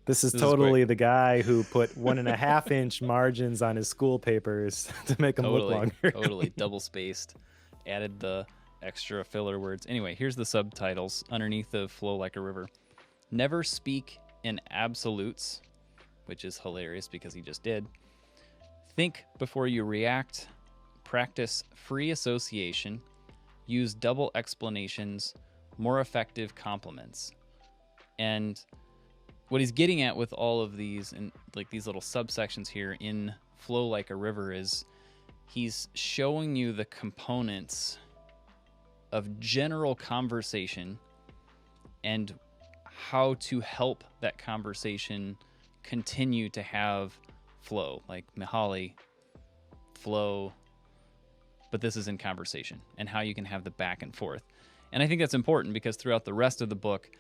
this is totally the guy who put 1.5 inch margins on his school papers to make them look longer. Totally double spaced. Added the extra filler words. Anyway, here's the subtitles underneath the Flow Like a River. Never speak in absolutes, which is hilarious because he just did. Think before you react. Practice free association. Use double explanations. More effective compliments. And what he's getting at with all of these and like these little subsections here in Flow Like a River is he's showing you the components of general conversation and how to help that conversation continue to have flow, like Mihaly, flow, but this is in conversation, and how you can have the back and forth. And I think that's important because throughout the rest of the book,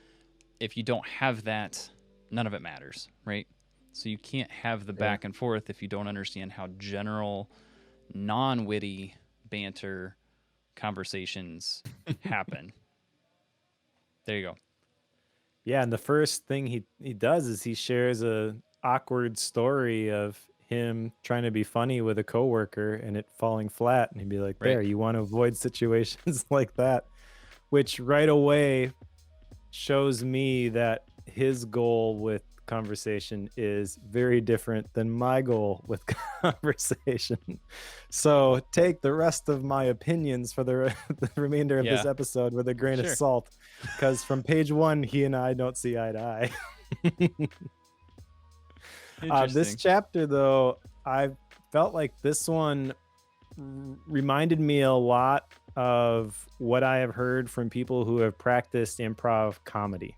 if you don't have that, none of it matters, right? So you can't have the back and forth if you don't understand how general, non-witty banter conversations happen. There you go. Yeah, and the first thing he does is he shares a awkward story of him trying to be funny with a coworker and it falling flat, and he'd be like, there, you want to avoid situations like that, which right away shows me that his goal with conversation is very different than my goal with conversation. So take the rest of my opinions for the remainder of this episode with a grain of salt, because from page 1 he and I don't see eye to eye. This chapter, though, I felt like this one reminded me a lot of what I have heard from people who have practiced improv comedy.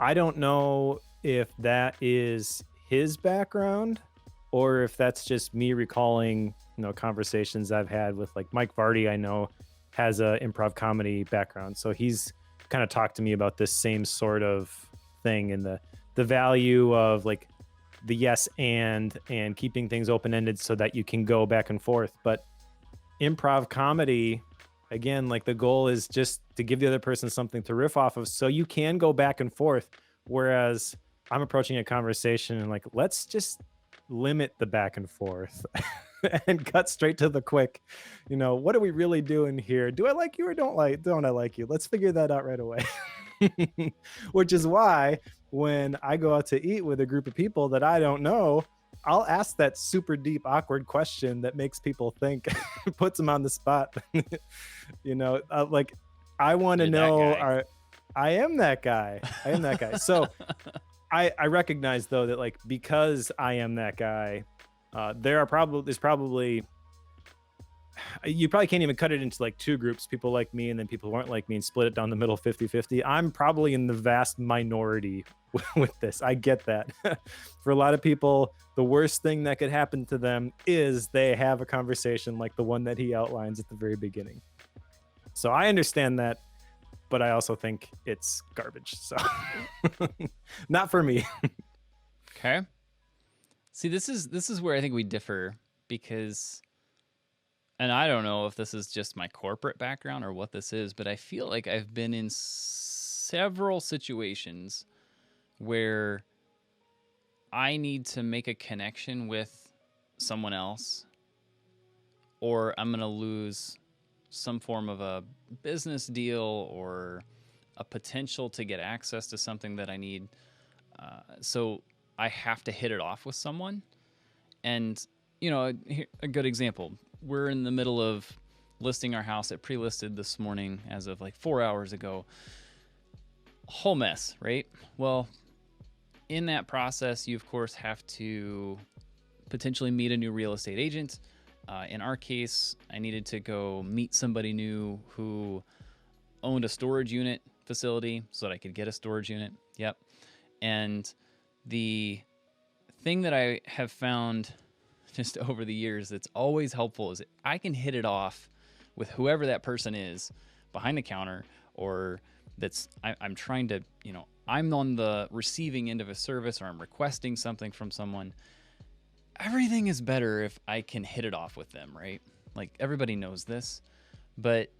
I don't know if that is his background or if that's just me recalling, conversations I've had with like Mike Vardy. I know has a improv comedy background, so he's kind of talked to me about this same sort of thing, and the value of like the yes and keeping things open-ended so that you can go back and forth. But improv comedy, again, like the goal is just to give the other person something to riff off of so you can go back and forth. Whereas I'm approaching a conversation and like, let's just limit the back and forth and cut straight to the quick. What are we really doing here? Do I like you or don't I like you? Let's figure that out right away. Which is why when I go out to eat with a group of people that I don't know, I'll ask that super deep, awkward question that makes people think, puts them on the spot. Like I want to know, I am that guy. I am that guy. So I recognize though that like, because I am that guy, there's probably, you probably can't even cut it into like two groups, people like me and then people who aren't like me, and split it down the middle 50-50. I'm probably in the vast minority with this. I get that. For a lot of people, the worst thing that could happen to them is they have a conversation like the one that he outlines at the very beginning. So I understand that, but I also think it's garbage. So not for me. Okay. See, this is where I think we differ, because, and I don't know if this is just my corporate background or what this is, but I feel like I've been in several situations where I need to make a connection with someone else, or I'm going to lose some form of a business deal or a potential to get access to something that I need. So I have to hit it off with someone. And, a good example, we're in the middle of listing our house. It pre-listed this morning as of like 4 hours ago. Whole mess, right? Well, in that process, you of course have to potentially meet a new real estate agent. In our case, I needed to go meet somebody new who owned a storage unit facility so that I could get a storage unit. Yep. And the thing that I have found just over the years that's always helpful is I can hit it off with whoever that person is behind the counter, or I'm trying to, I'm on the receiving end of a service, or I'm requesting something from someone. Everything is better if I can hit it off with them, right? Like, everybody knows this, but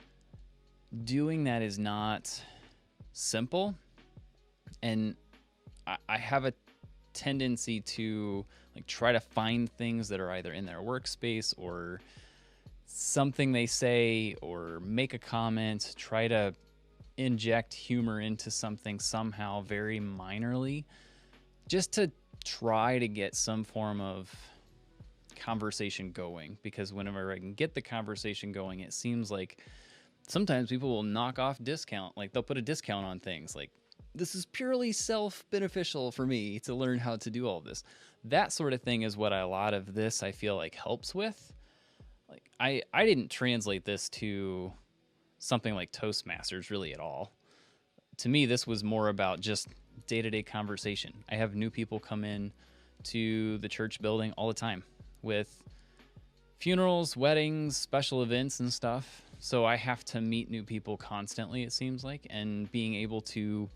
doing that is not simple. And I have a tendency to like try to find things that are either in their workspace or something they say, or make a comment, try to inject humor into something somehow very minorly, just to try to get some form of conversation going. Because whenever I can get the conversation going, it seems like sometimes people will knock off discount. Like, they'll put a discount on things. Like, this is purely self-beneficial for me to learn how to do all this. That sort of thing is what a lot of this, I feel like, helps with. Like, I didn't translate this to something like Toastmasters really at all. To me, this was more about just day-to-day conversation. I have new people come in to the church building all the time with funerals, weddings, special events and stuff. So I have to meet new people constantly, it seems like, and being able to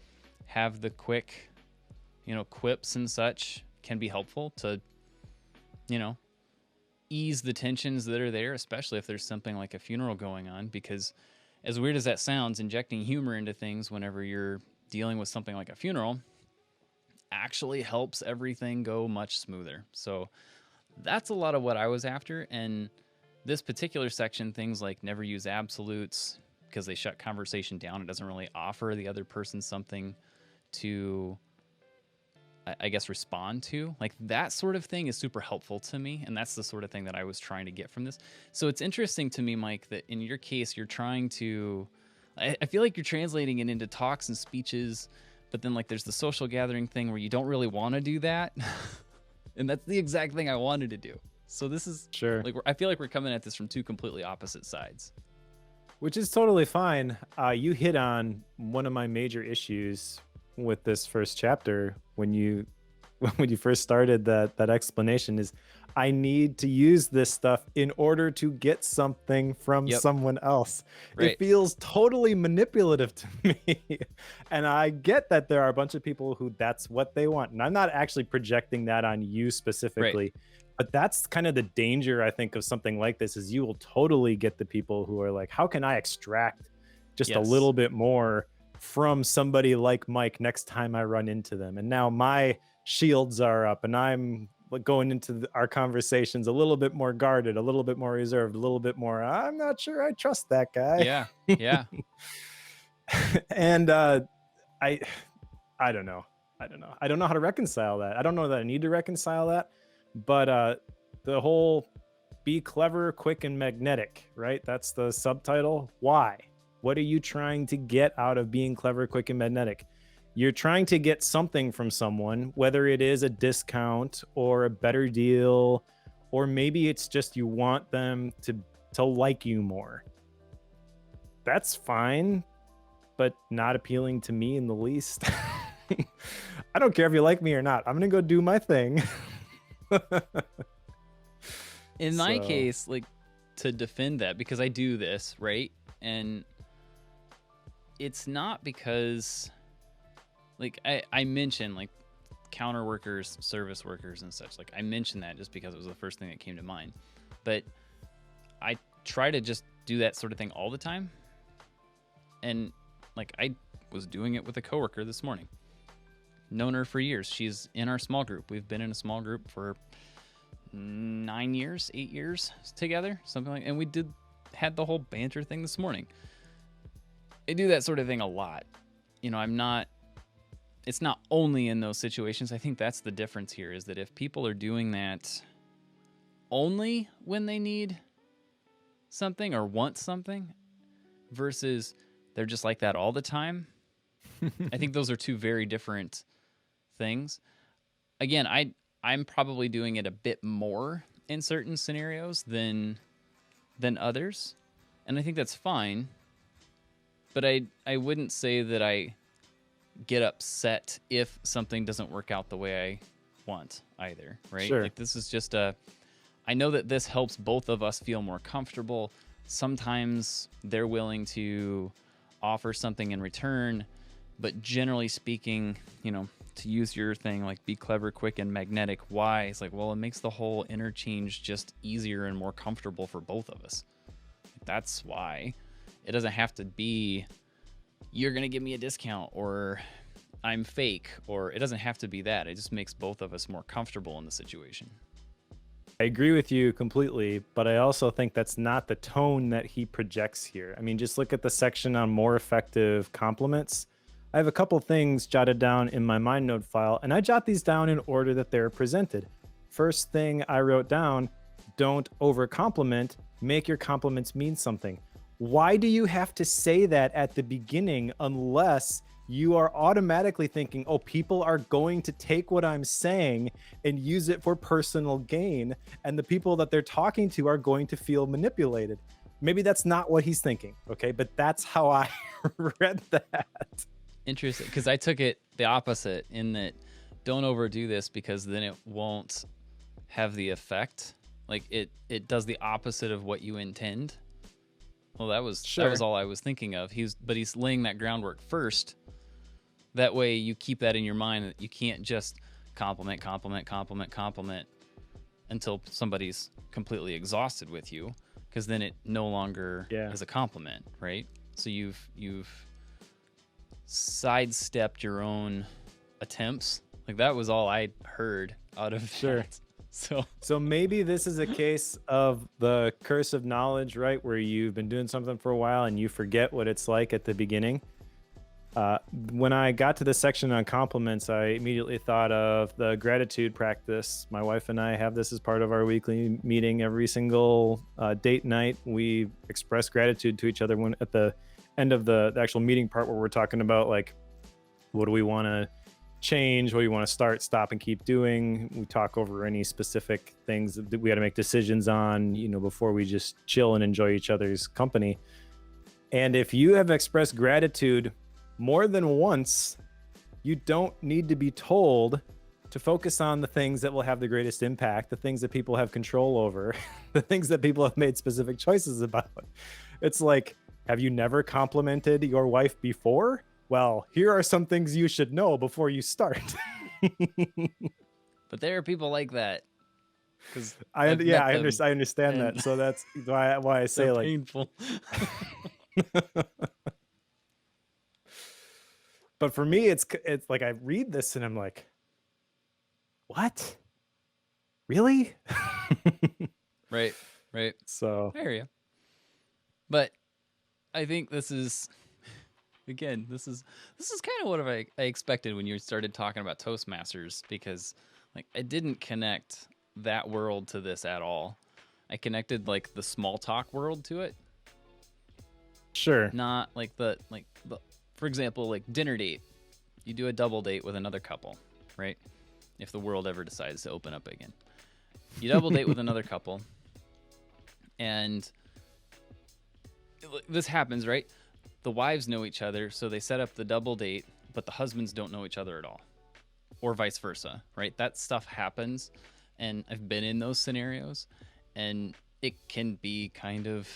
have the quick, quips and such can be helpful to, ease the tensions that are there, especially if there's something like a funeral going on. Because as weird as that sounds, injecting humor into things whenever you're dealing with something like a funeral actually helps everything go much smoother. So that's a lot of what I was after. And this particular section, things like never use absolutes because they shut conversation down. It doesn't really offer the other person something to, I guess, respond to. Like, that sort of thing is super helpful to me. And that's the sort of thing that I was trying to get from this. So it's interesting to me, Mike, that in your case, you're trying to, I feel like you're translating it into talks and speeches, but then like there's the social gathering thing where you don't really want to do that. And that's the exact thing I wanted to do. So this is Sure. Like, I feel like we're coming at this from two completely opposite sides. Which is totally fine. You hit on one of my major issues with this first chapter when you first started that explanation. Is I need to use this stuff in order to get something from Yep. someone else. Right. It feels totally manipulative to me. And I get that there are a bunch of people who that's what they want. And I'm not actually projecting that on you specifically. But that's kind of the danger, I think, of something like this is you will totally get the people who are like, how can I extract just a Yes. little bit more from somebody like Mike next time I run into them? And now my shields are up and I'm going into our conversations a little bit more guarded, a little bit more reserved, a little bit more, I'm not sure I trust that guy. Yeah. Yeah. And I don't know. I don't know how to reconcile that. I don't know that I need to reconcile that. But the whole be clever, quick, and magnetic, right? That's the subtitle. Why? What are you trying to get out of being clever, quick, and magnetic? You're trying to get something from someone, whether it is a discount or a better deal, or maybe it's just you want them to like you more. That's fine, but not appealing to me in the least. I don't care if you like me or not. I'm going to go do my thing. In my case, like, to defend that, because I do this, right? And it's not because, like, I mentioned, like, counter workers, service workers, and such. Like, I mentioned that just because it was the first thing that came to mind. But I try to just do that sort of thing all the time. And, like, I was doing it with a coworker this morning. Known her for years. She's in our small group. We've been in a small group for 8 years together, something like. And we had the whole banter thing this morning. I do that sort of thing a lot. You know, it's not only in those situations. I think that's the difference here, is that if people are doing that only when they need something or want something versus they're just like that all the time, I think those are two very different things. Again, I'm probably doing it a bit more in certain scenarios than others, and I think that's fine. But I wouldn't say that I get upset if something doesn't work out the way I want either, right? Sure. Like, this is just I know that this helps both of us feel more comfortable. Sometimes they're willing to offer something in return, but generally speaking, you know, to use your thing, like, be clever, quick, and magnetic. Why? It's like, well, it makes the whole interchange just easier and more comfortable for both of us. That's why. It doesn't have to be, you're going to give me a discount, or I'm fake, or it doesn't have to be that. It just makes both of us more comfortable in the situation. I agree with you completely, but I also think that's not the tone that he projects here. I mean, just look at the section on more effective compliments. I have a couple things jotted down in my MindNode file, and I jot these down in order that they're presented. First thing I wrote down, don't over-compliment, make your compliments mean something. Why do you have to say that at the beginning unless you are automatically thinking, oh, people are going to take what I'm saying and use it for personal gain, and the people that they're talking to are going to feel manipulated? Maybe that's not what he's thinking, okay? But that's how I read that. Interesting, because I took it the opposite, in that don't overdo this, because then it won't have the effect. Like, it does the opposite of what you intend. Well, that was all I was thinking of. He's laying that groundwork first. That way you keep that in your mind, that you can't just compliment until somebody's completely exhausted with you, because then it no longer is a compliment, right? So you've sidestepped your own attempts. Like, that was all I heard out of that. So maybe this is a case of the curse of knowledge, right? Where you've been doing something for a while and you forget what it's like at the beginning. When I got to the section on compliments, I immediately thought of the gratitude practice. My wife and I have this as part of our weekly meeting. Every single date night, we express gratitude to each other when at the end of the actual meeting part, where we're talking about, like, what do we want to change, what do you want to start, stop, and keep doing. We talk over any specific things that we got to make decisions on, you know, before we just chill and enjoy each other's company. And if you have expressed gratitude more than once, you don't need to be told to focus on the things that will have the greatest impact, the things that people have control over, the things that people have made specific choices about. It's like, have you never complimented your wife before? Well, here are some things you should know before you start. But there are people like that. I understand that. So that's why I say, like, painful. But for me, it's like I read this and I'm like, what? Really? Right. So I hear you. But I think this is, again, this is kind of what I expected when you started talking about Toastmasters, because like I didn't connect that world to this at all. I connected like the small talk world to it. Sure. Not like the for example, like dinner date. You do a double date with another couple, right? If the world ever decides to open up again. You double date with another couple, and this happens, right? The wives know each other, so they set up the double date, but the husbands don't know each other at all. Or vice versa, right? That stuff happens, and I've been in those scenarios, and it can be kind of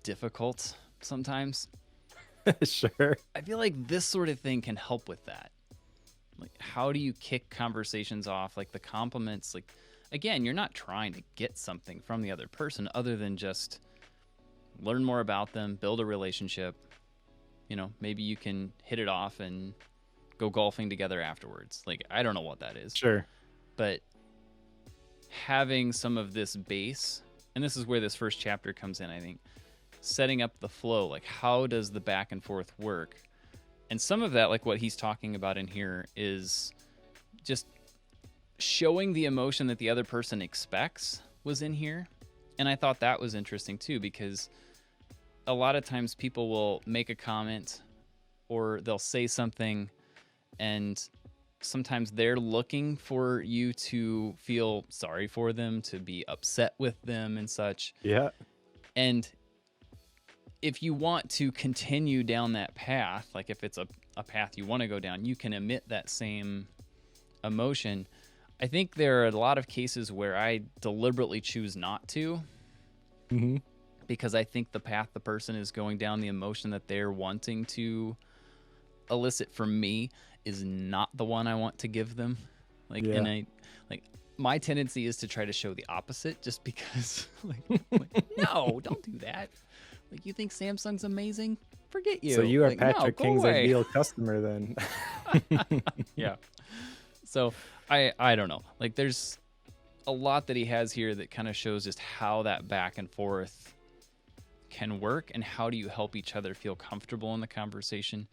difficult sometimes. Sure. I feel like this sort of thing can help with that. Like, how do you kick conversations off? Like the compliments, like, again, you're not trying to get something from the other person other than just learn more about them, build a relationship. You know, maybe you can hit it off and go golfing together afterwards. Like, I don't know what that is. Sure. But having some of this base, and this is where this first chapter comes in, I think, setting up the flow, like how does the back and forth work? And some of that, like what he's talking about in here, is just showing the emotion that the other person expects was in here. And I thought that was interesting too, because a lot of times people will make a comment or they'll say something, and sometimes they're looking for you to feel sorry for them, to be upset with them and such. Yeah. And if you want to continue down that path, like if it's a path you want to go down, you can emit that same emotion. I think there are a lot of cases where I deliberately choose not to, because I think the path the person is going down, the emotion that they're wanting to elicit from me, is not the one I want to give them. Like, yeah. And my tendency is to try to show the opposite, just because, no, don't do that. Like, you think Samsung's amazing? Forget you. So you are like, Patrick no, King's away. ideal customer then. Yeah. So I don't know. Like, there's a lot that he has here that kind of shows just how that back and forth can work, and how do you help each other feel comfortable in the conversation.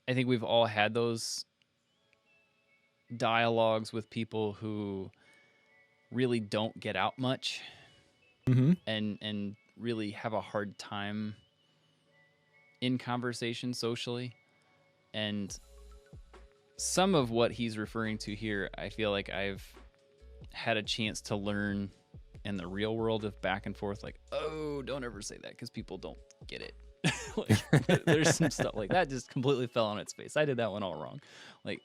I think we've all had those dialogues with people who really don't get out much, and really have a hard time in conversation socially. And some of what he's referring to here, I feel like I've had a chance to learn in the real world of back and forth. Like, oh, don't ever say that because people don't get it. Like, there's some stuff like that just completely fell on its face. I did that one all wrong. Like,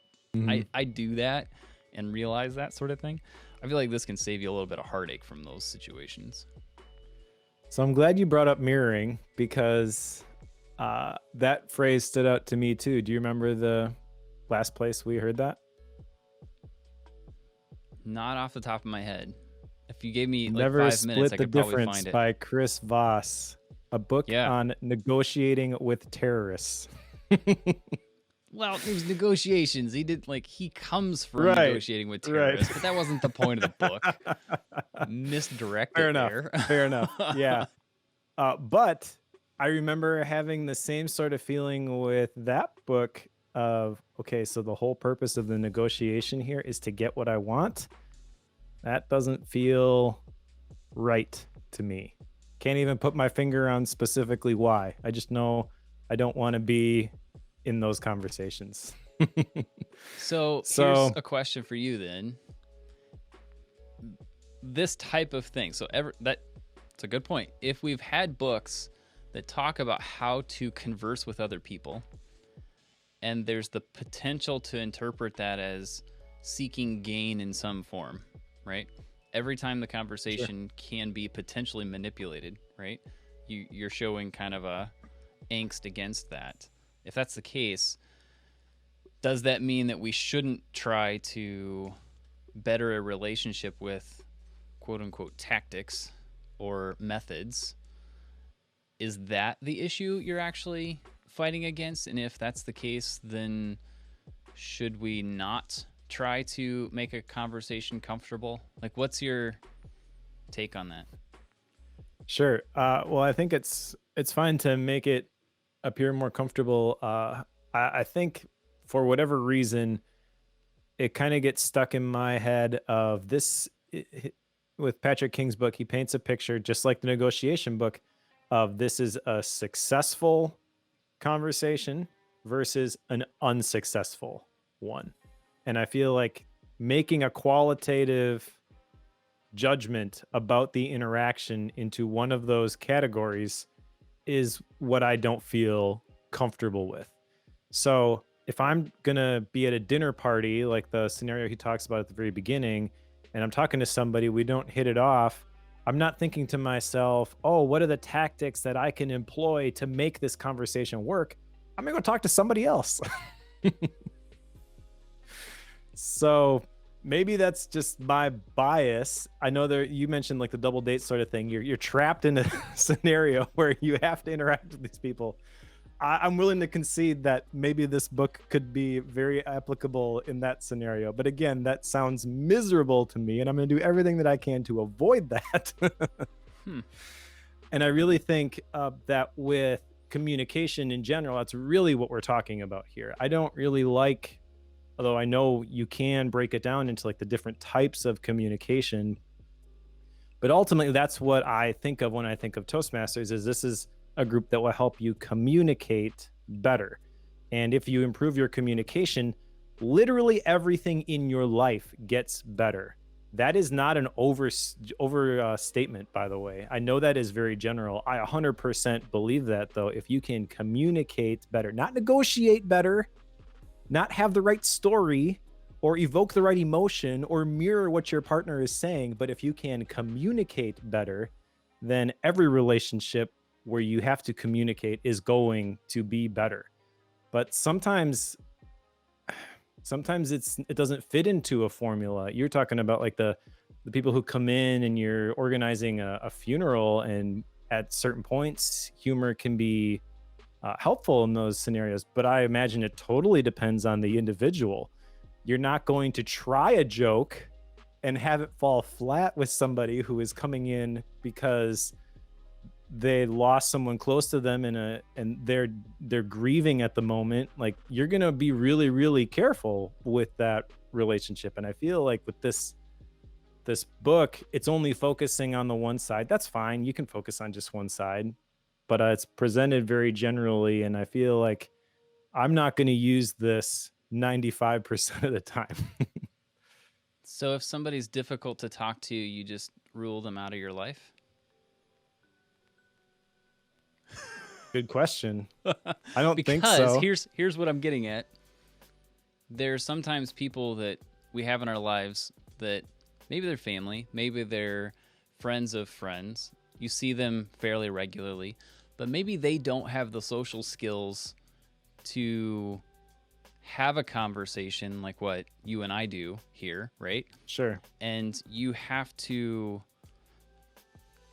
I do that and realize that sort of thing. I feel like this can save you a little bit of heartache from those situations. So I'm glad you brought up mirroring, because that phrase stood out to me too. Do you remember the last place we heard that? Not off the top of my head. If you gave me like Never 5 minutes, I could probably Difference find it. By Chris Voss, a book on negotiating with terrorists. Well, it was negotiations. He comes from negotiating with terrorists, but that wasn't the point of the book. Misdirected. Fair enough. Yeah. But I remember having the same sort of feeling with that book of, okay, so the whole purpose of the negotiation here is to get what I want. That doesn't feel right to me. Can't even put my finger on specifically why. I just know I don't want to be in those conversations. So here's a question for you then. This type of thing. So that's a good point. If we've had books that talk about how to converse with other people, and there's the potential to interpret that as seeking gain in some form, right? Every time the conversation can be potentially manipulated, right? You're showing kind of a angst against that. If that's the case, does that mean that we shouldn't try to better a relationship with quote unquote tactics or methods? Is that the issue you're actually fighting against? And if that's the case, then should we not try to make a conversation comfortable? Like, what's your take on that? Sure. Well, I think it's fine to make it appear more comfortable. I think for whatever reason, it kind of gets stuck in my head of this. With Patrick King's book, he paints a picture just like the negotiation book of this is a successful conversation versus an unsuccessful one. And I feel like making a qualitative judgment about the interaction into one of those categories is what I don't feel comfortable with. So if I'm going to be at a dinner party, like the scenario he talks about at the very beginning, and I'm talking to somebody, we don't hit it off, I'm not thinking to myself, oh, what are the tactics that I can employ to make this conversation work? I'm going to go talk to somebody else. So maybe that's just my bias. I know there you mentioned like the double date sort of thing. You're trapped in a scenario where you have to interact with these people. I'm willing to concede that maybe this book could be very applicable in that scenario. But again, that sounds miserable to me, and I'm going to do everything that I can to avoid that. And I really think that with communication in general, that's really what we're talking about here. I don't really like, although I know you can break it down into like the different types of communication, but ultimately that's what I think of when I think of Toastmasters. Is this is a group that will help you communicate better. And if you improve your communication, literally everything in your life gets better. That is not an statement, by the way. I know that is very general. I 100% believe that, though. If you can communicate better, not negotiate better, not have the right story or evoke the right emotion or mirror what your partner is saying, but if you can communicate better, then every relationship where you have to communicate is going to be better. But sometimes it doesn't fit into a formula. You're talking about like the people who come in and you're organizing a funeral, and at certain points humor can be helpful in those scenarios, but I imagine it totally depends on the individual. You're not going to try a joke and have it fall flat with somebody who is coming in because they lost someone close to them and they're grieving at the moment. Like, you're going to be really, really careful with that relationship. And I feel like with this book, it's only focusing on the one side. That's fine. You can focus on just one side, but it's presented very generally. And I feel like I'm not going to use this 95% of the time. So if somebody's difficult to talk to, you just rule them out of your life? Good question. I don't think Because so. here's what I'm getting at. There's sometimes people that we have in our lives that maybe they're family, maybe they're friends of friends. You see them fairly regularly, but maybe they don't have the social skills to have a conversation like what you and I do here, right? Sure. And you have to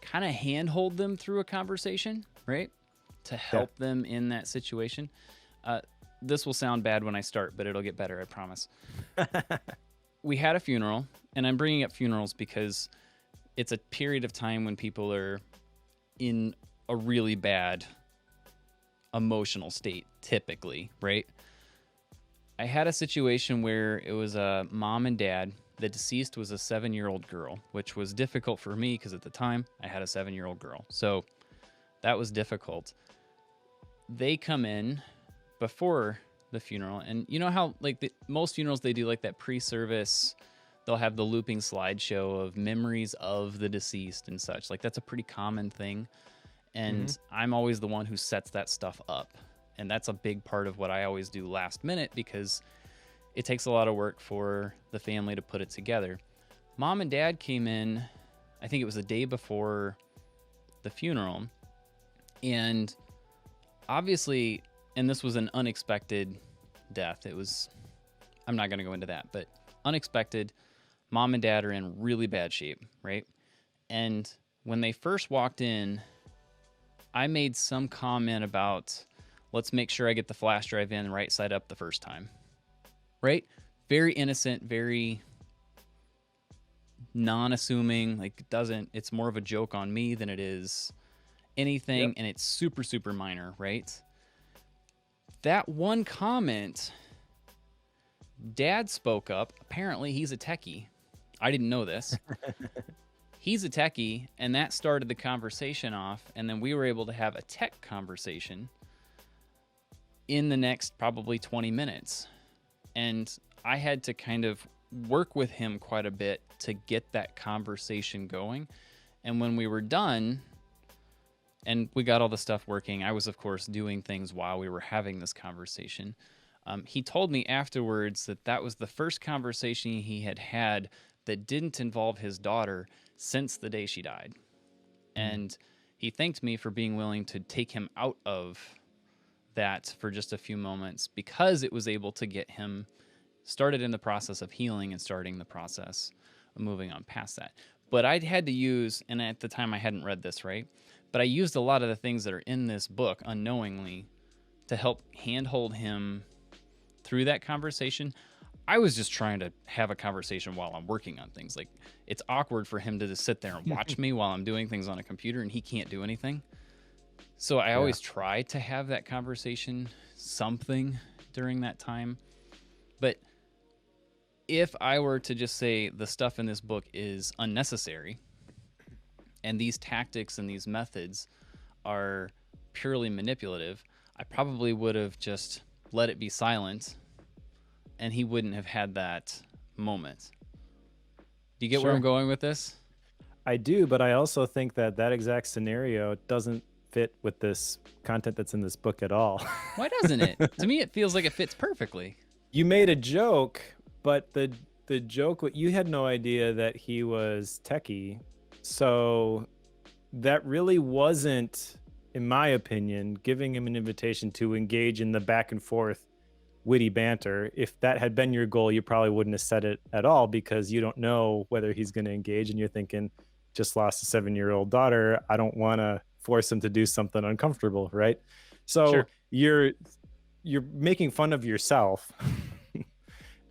kind of handhold them through a conversation, right? To help them in that situation. This will sound bad when I start, but it'll get better, I promise. We had a funeral, and I'm bringing up funerals because it's a period of time when people are in a really bad emotional state, typically, right? I had a situation where it was a mom and dad. The deceased was a 7-year-old girl, which was difficult for me because at the time I had a 7-year-old girl. So that was difficult. They come in before the funeral, and you know how like most funerals, they do like that pre-service, they'll have the looping slideshow of memories of the deceased and such. Like, that's a pretty common thing, and I'm always the one who sets that stuff up. And that's a big part of what I always do last minute, because it takes a lot of work for the family to put it together. Mom and Dad came in, I think it was the day before the funeral. And obviously, and this was an unexpected death. I'm not going to go into that, but unexpected. Mom and Dad are in really bad shape, right? And when they first walked in, I made some comment about, let's make sure I get the flash drive in right side up the first time, right? Very innocent, very non-assuming, like it's more of a joke on me than it is anything. Yep. And it's super, super minor, right? That one comment, Dad spoke up. Apparently he's a techie. I didn't know this. He's a techie, and that started the conversation off, and then we were able to have a tech conversation in the next probably 20 minutes. And I had to kind of work with him quite a bit to get that conversation going. And when we were done and we got all the stuff working, I was, of course, doing things while we were having this conversation. He told me afterwards that that was the first conversation he had had that didn't involve his daughter since the day she died. And he thanked me for being willing to take him out of that for just a few moments, because it was able to get him started in the process of healing and starting the process of moving on past that. But I'd had to use, and at the time I hadn't read this, right? But I used a lot of the things that are in this book unknowingly to help handhold him through that conversation. I was just trying to have a conversation while I'm working on things. Like, it's awkward for him to just sit there and watch me while I'm doing things on a computer and he can't do anything. So I always try to have that conversation, something during that time. But if I were to just say the stuff in this book is unnecessary and these tactics and these methods are purely manipulative, I probably would have just let it be silent and he wouldn't have had that moment. Do you get where I'm going with this? I do, but I also think that that exact scenario doesn't fit with this content that's in this book at all. Why doesn't it? To me, it feels like it fits perfectly. You made a joke, but the joke, you had no idea that he was techie. So that really wasn't, in my opinion, giving him an invitation to engage in the back and forth witty banter. If that had been your goal, you probably wouldn't have said it at all, because you don't know whether he's going to engage, and you're thinking, just lost a 7-year-old daughter, I don't want to force him to do something uncomfortable, right? So you're making fun of yourself.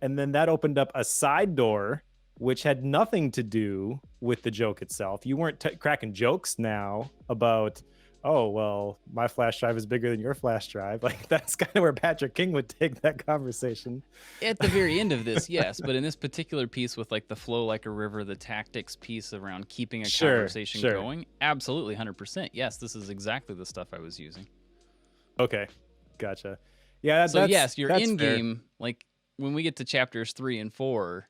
And then that opened up a side door, which had nothing to do with the joke itself. You weren't cracking jokes now about, oh, well, my flash drive is bigger than your flash drive. Like, that's kind of where Patrick King would take that conversation. At the very end of this, yes. But in this particular piece with, like, the flow like a river, the tactics piece around keeping a conversation going, absolutely 100%. Yes, this is exactly the stuff I was using. Okay, gotcha. Yeah, so yes, your in-game, like, when we get to chapters 3 and 4,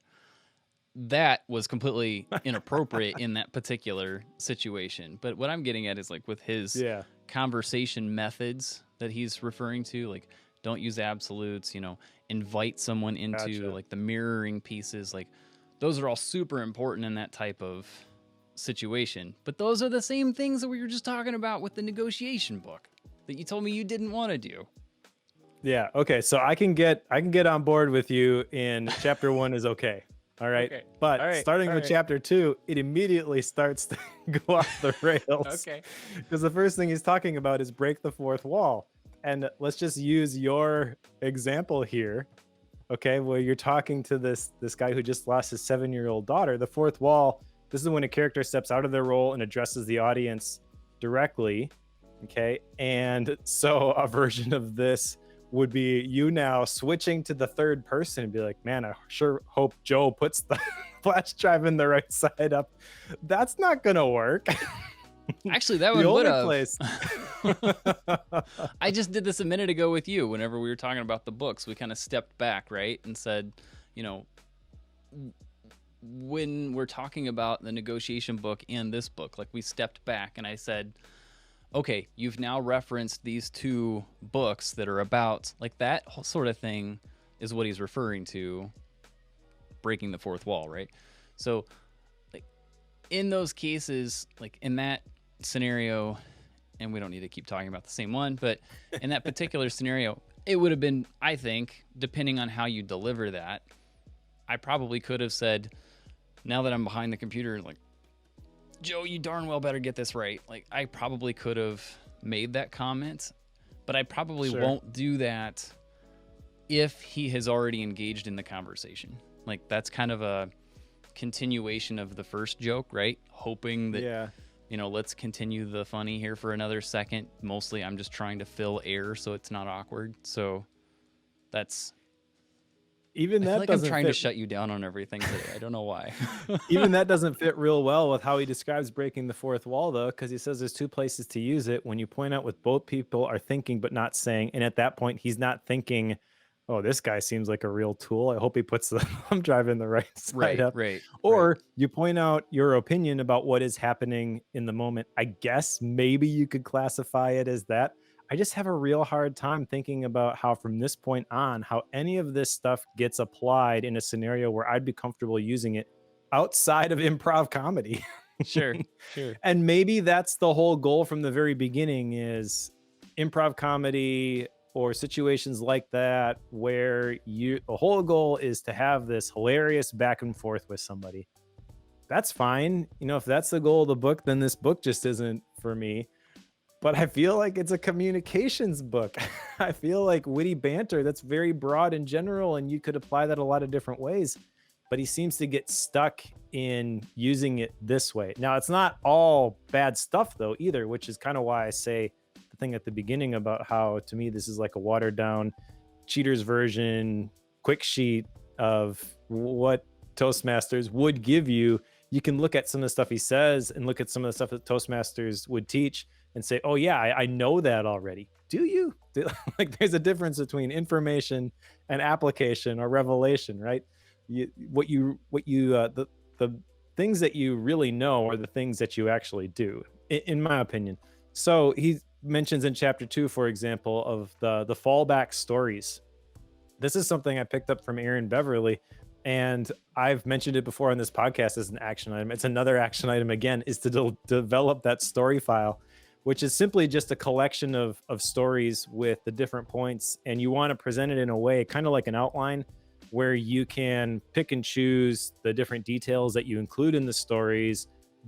that was completely inappropriate in that particular situation. But what I'm getting at is, like, with his conversation methods that he's referring to, like, don't use absolutes, invite someone into like the mirroring pieces, like, those are all super important in that type of situation. But those are the same things that we were just talking about with the negotiation book that you told me you didn't want to do. Yeah. Okay. So I can get on board with you in chapter 1 is okay. All right. Okay. But starting with chapter 2, it immediately starts to go off the rails. Okay. Because the first thing he's talking about is break the fourth wall. And let's just use your example here. Okay. Where you're talking to this guy who just lost his 7-year-old daughter. The fourth wall, this is when a character steps out of their role and addresses the audience directly. Okay. And so a version of this would be you now switching to the third person and be like, man, I sure hope Joe puts the flash drive in the right side up. That's not gonna work. Actually, that one would have. I just did this a minute ago with you. Whenever we were talking about the books, we kind of stepped back, right, and said, when we're talking about the negotiation book and this book, like, we stepped back and I said, okay, you've now referenced these two books that are about, like, that sort of thing is what he's referring to, breaking the fourth wall, right? So, like, in those cases, like in that scenario, and we don't need to keep talking about the same one, but in that particular scenario, it would have been, I think, depending on how you deliver that, I probably could have said, now that I'm behind the computer, like, Joe, you darn well better get this right. Like, I probably could have made that comment, but I probably won't do that if he has already engaged in the conversation. Like, that's kind of a continuation of the first joke, right? Hoping that, let's continue the funny here for another second. Mostly I'm just trying to fill air so it's not awkward. So that's... Even that like doesn't I'm trying to shut you down on everything today. I don't know why. Even that doesn't fit real well with how he describes breaking the fourth wall, though, because he says there's two places to use it when you point out what both people are thinking but not saying. And at that point, he's not thinking, oh, this guy seems like a real tool. I hope he puts the thumb drive in the right side up. Or you point out your opinion about what is happening in the moment. I guess maybe you could classify it as that. I just have a real hard time thinking about how from this point on, how any of this stuff gets applied in a scenario where I'd be comfortable using it outside of improv comedy. Sure. And maybe that's the whole goal from the very beginning, is improv comedy or situations like that where the whole goal is to have this hilarious back and forth with somebody. That's fine. If that's the goal of the book, then this book just isn't for me. But I feel like it's a communications book. I feel like Witty Banter, that's very broad in general, and you could apply that a lot of different ways. But he seems to get stuck in using it this way. Now, it's not all bad stuff, though, either, which is kind of why I say the thing at the beginning about how, to me, this is like a watered down cheater's version, quick sheet of what Toastmasters would give you. You can look at some of the stuff he says and look at some of the stuff that Toastmasters would teach and say, oh yeah, I know that already. Do you? Like, there's a difference between information and application or revelation, right? The things that you really know are the things that you actually do, in my opinion. So he mentions in chapter 2, for example, of the fallback stories. This is something I picked up from Aaron Beverly, and I've mentioned it before on this podcast as an action item. It's another action item again, is to develop that story file, which is simply just a collection of stories with the different points. And you want to present it in a way, kind of like an outline, where you can pick and choose the different details that you include in the stories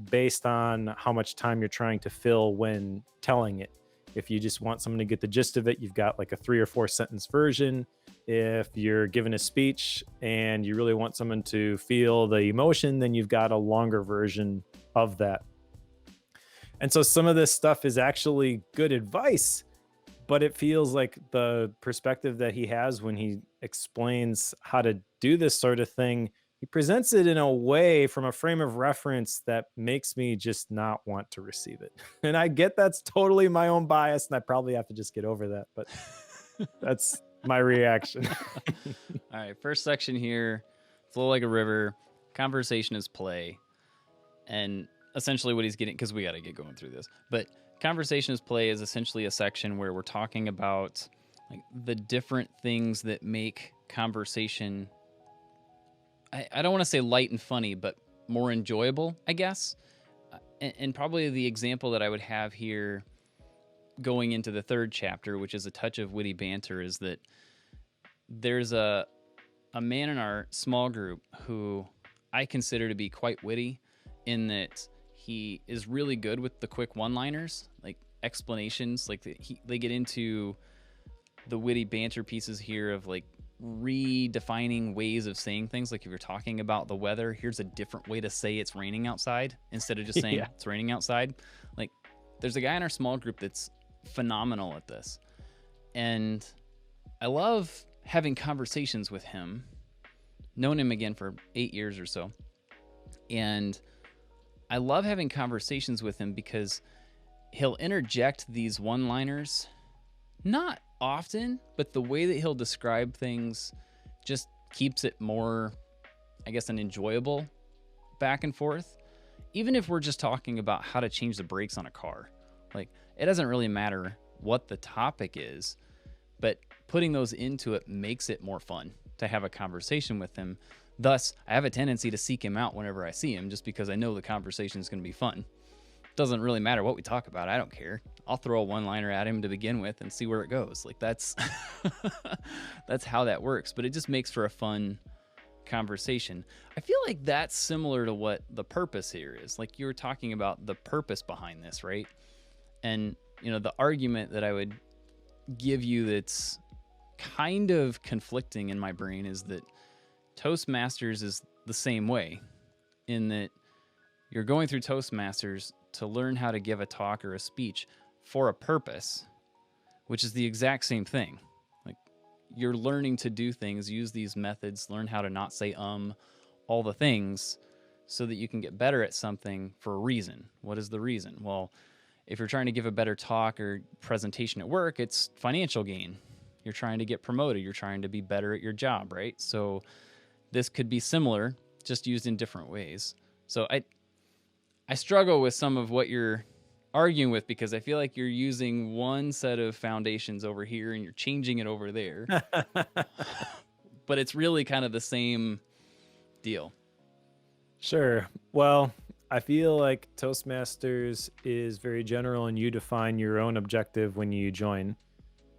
based on how much time you're trying to fill when telling it. If you just want someone to get the gist of it, you've got like a 3 or 4 sentence version. If you're giving a speech and you really want someone to feel the emotion, then you've got a longer version of that. And so some of this stuff is actually good advice, but it feels like the perspective that he has when he explains how to do this sort of thing, he presents it in a way from a frame of reference that makes me just not want to receive it. And I get that's totally my own bias, and I probably have to just get over that, but that's my reaction. All right, first section here, flow like a river, conversation is play. And essentially what he's getting, because we got to get going through this, but conversation is play is essentially a section where we're talking about like the different things that make conversation, I don't want to say light and funny, but more enjoyable, I guess. And probably the example that I would have here going into the third chapter, which is a touch of witty banter, is that there's a man in our small group who I consider to be quite witty, in that he is really good with the quick one-liners, like explanations. Like they get into the witty banter pieces here of like redefining ways of saying things. Like if you're talking about the weather, here's a different way to say it's raining outside instead of just saying it's raining outside. Like there's a guy in our small group that's phenomenal at this. And I love having conversations with him. Known him again for 8 years or so. And I love having conversations with him because he'll interject these one-liners, not often, but the way that he'll describe things just keeps it more, I guess, an enjoyable back and forth. Even if we're just talking about how to change the brakes on a car, Like, it doesn't really matter what the topic is, but putting those into it makes it more fun to have a conversation with him. Thus, I have a tendency to seek him out whenever I see him, just because I know the conversation is going to be fun. Doesn't really matter what we talk about. I don't care. I'll throw a one-liner at him to begin with and see where it goes. Like, that's that's how that works. But it just makes for a fun conversation. I feel like that's similar to what the purpose here is. Like, you were talking about the purpose behind this, right? And, you know, the argument that I would give you that's kind of conflicting in my brain is that Toastmasters is the same way, in that you're going through Toastmasters to learn how to give a talk or a speech for a purpose, which is the exact same thing. Like, you're learning to do things, use these methods, learn how to not say all the things, so that you can get better at something for a reason. What is the reason? Well, if you're trying to give a better talk or presentation at work, it's financial gain. You're trying to get promoted. You're trying to be better at your job, right? So this could be similar, just used in different ways. So I struggle with some of what you're arguing with, because I feel like you're using one set of foundations over here and you're changing it over there. But it's really kind of the same deal. Sure. Well, I feel like Toastmasters is very general, and you define your own objective when you join,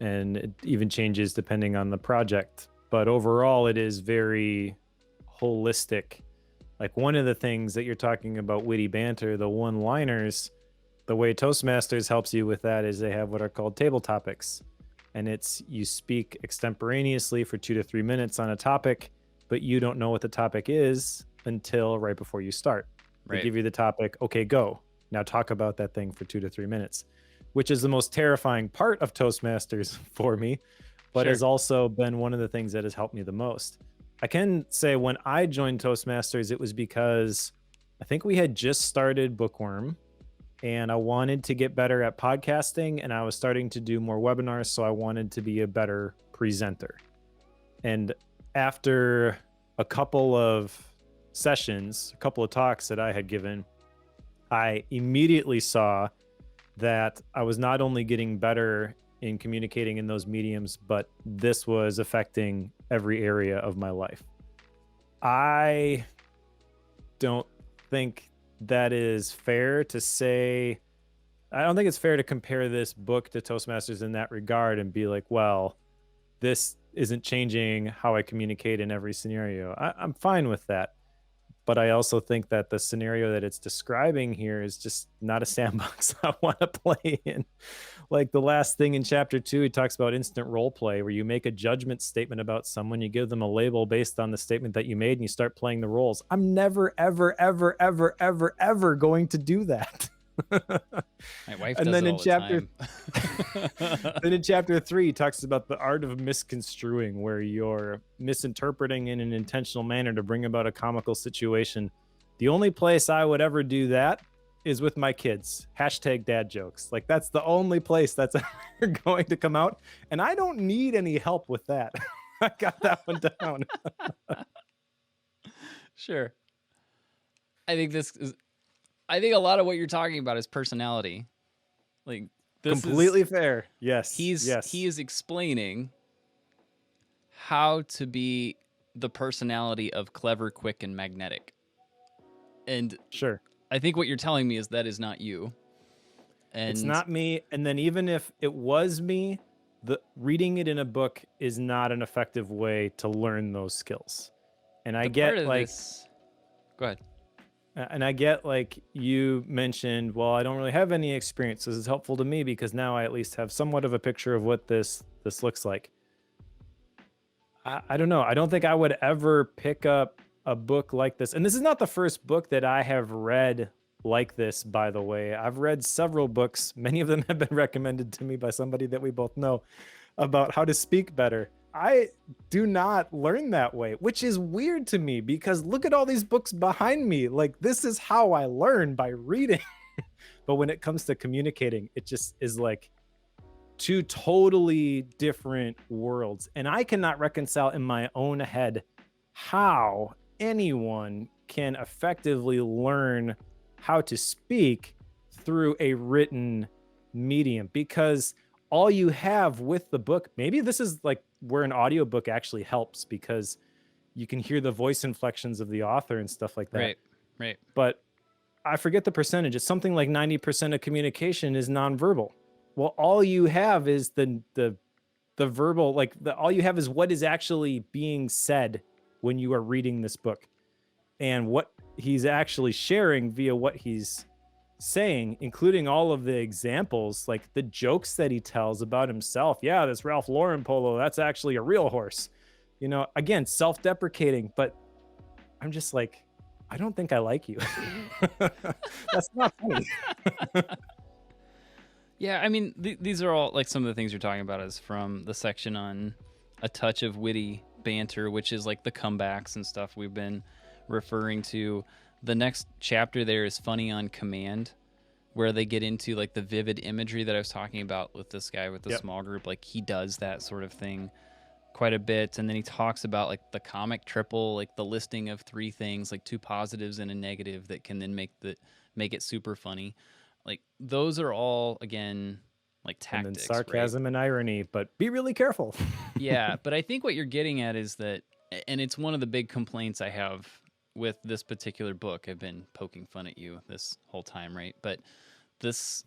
and it even changes depending on the project. But overall, it is very holistic. Like, one of the things that you're talking about, witty banter, the one-liners, the way Toastmasters helps you with that is they have what are called table topics. And it's, you speak extemporaneously for 2 to 3 minutes on a topic, but you don't know what the topic is until right before you start. They Right. give you the topic, okay, go. Now talk about that thing for 2 to 3 minutes, which is the most terrifying part of Toastmasters for me, but Sure. has also been one of the things that has helped me the most. I can say when I joined Toastmasters, it was because I think we had just started Bookworm, and I wanted to get better at podcasting, and I was starting to do more webinars, so I wanted to be a better presenter. And after a couple of sessions, a couple of talks that I had given, I immediately saw that I was not only getting better in communicating in those mediums, but this was affecting every area of my life. I don't think that is fair to say. I don't think it's fair to compare this book to Toastmasters in that regard and be like, well, this isn't changing how I communicate in every scenario. I'm fine with that. But I also think that the scenario that it's describing here is just not a sandbox I want to play in. Like, the last thing in chapter 2, he talks about instant role play, where you make a judgment statement about someone, you give them a label based on the statement that you made, and you start playing the roles. I'm never, ever, ever, ever, ever, ever going to do that. My wife And does then it in all the chapter time. then in chapter 3, he talks about the art of misconstruing, where you're misinterpreting in an intentional manner to bring about a comical situation. The only place I would ever do that is with my kids. Hashtag dad jokes. Like, that's the only place that's ever going to come out. And I don't need any help with that. I got that one down. Sure. I think a lot of what you're talking about is personality. Like, this Completely fair. Yes. he is explaining how to be the personality of clever, quick, and magnetic. And Sure. I think what you're telling me is that is not you. And It's not me. And then even if it was me, the reading it in a book is not an effective way to learn those skills. And I the part get of like this. Go ahead. and I get, like, you mentioned, well, I don't really have any experience. This is helpful to me because now I at least have somewhat of a picture of what this looks like. I don't know. I don't think I would ever pick up a book like this. And this is not the first book that I have read like this, by the way. I've read several books. Many of them have been recommended to me by somebody that we both know, about how to speak better. I do not learn that way, which is weird to me because look at all these books behind me. Like, this is how I learn, by reading. But when it comes to communicating, it just is like two totally different worlds. And I cannot reconcile in my own head how anyone can effectively learn how to speak through a written medium, because all you have with the book, maybe this is like where an audiobook actually helps, because you can hear the voice inflections of the author and stuff like that. Right. But I forget the percentage. It's something like 90% of communication is nonverbal. Well, all you have is the verbal, like all you have is what is actually being said when you are reading this book, and what he's actually sharing via what he's saying, including all of the examples, like the jokes that he tells about himself. Yeah, this Ralph Lauren polo, that's actually a real horse. You know, again, self-deprecating, but I'm just like, I don't think I like you. That's not funny. Yeah, I mean, these are all like some of the things you're talking about is from the section on a touch of witty banter, which is like the comebacks and stuff we've been referring to. The next chapter there is funny on command, where they get into like the vivid imagery that I was talking about with this guy with the small group. Like he does that sort of thing quite a bit. And then he talks about like the comic triple, like the listing of 3 things, like 2 positives and a negative that can then make it super funny. Like those are all, again, like tactics, and then sarcasm right? and irony, but be really careful. Yeah, but I think what you're getting at is that, and it's one of the big complaints I have with this particular book. I've been poking fun at you this whole time, right? But this,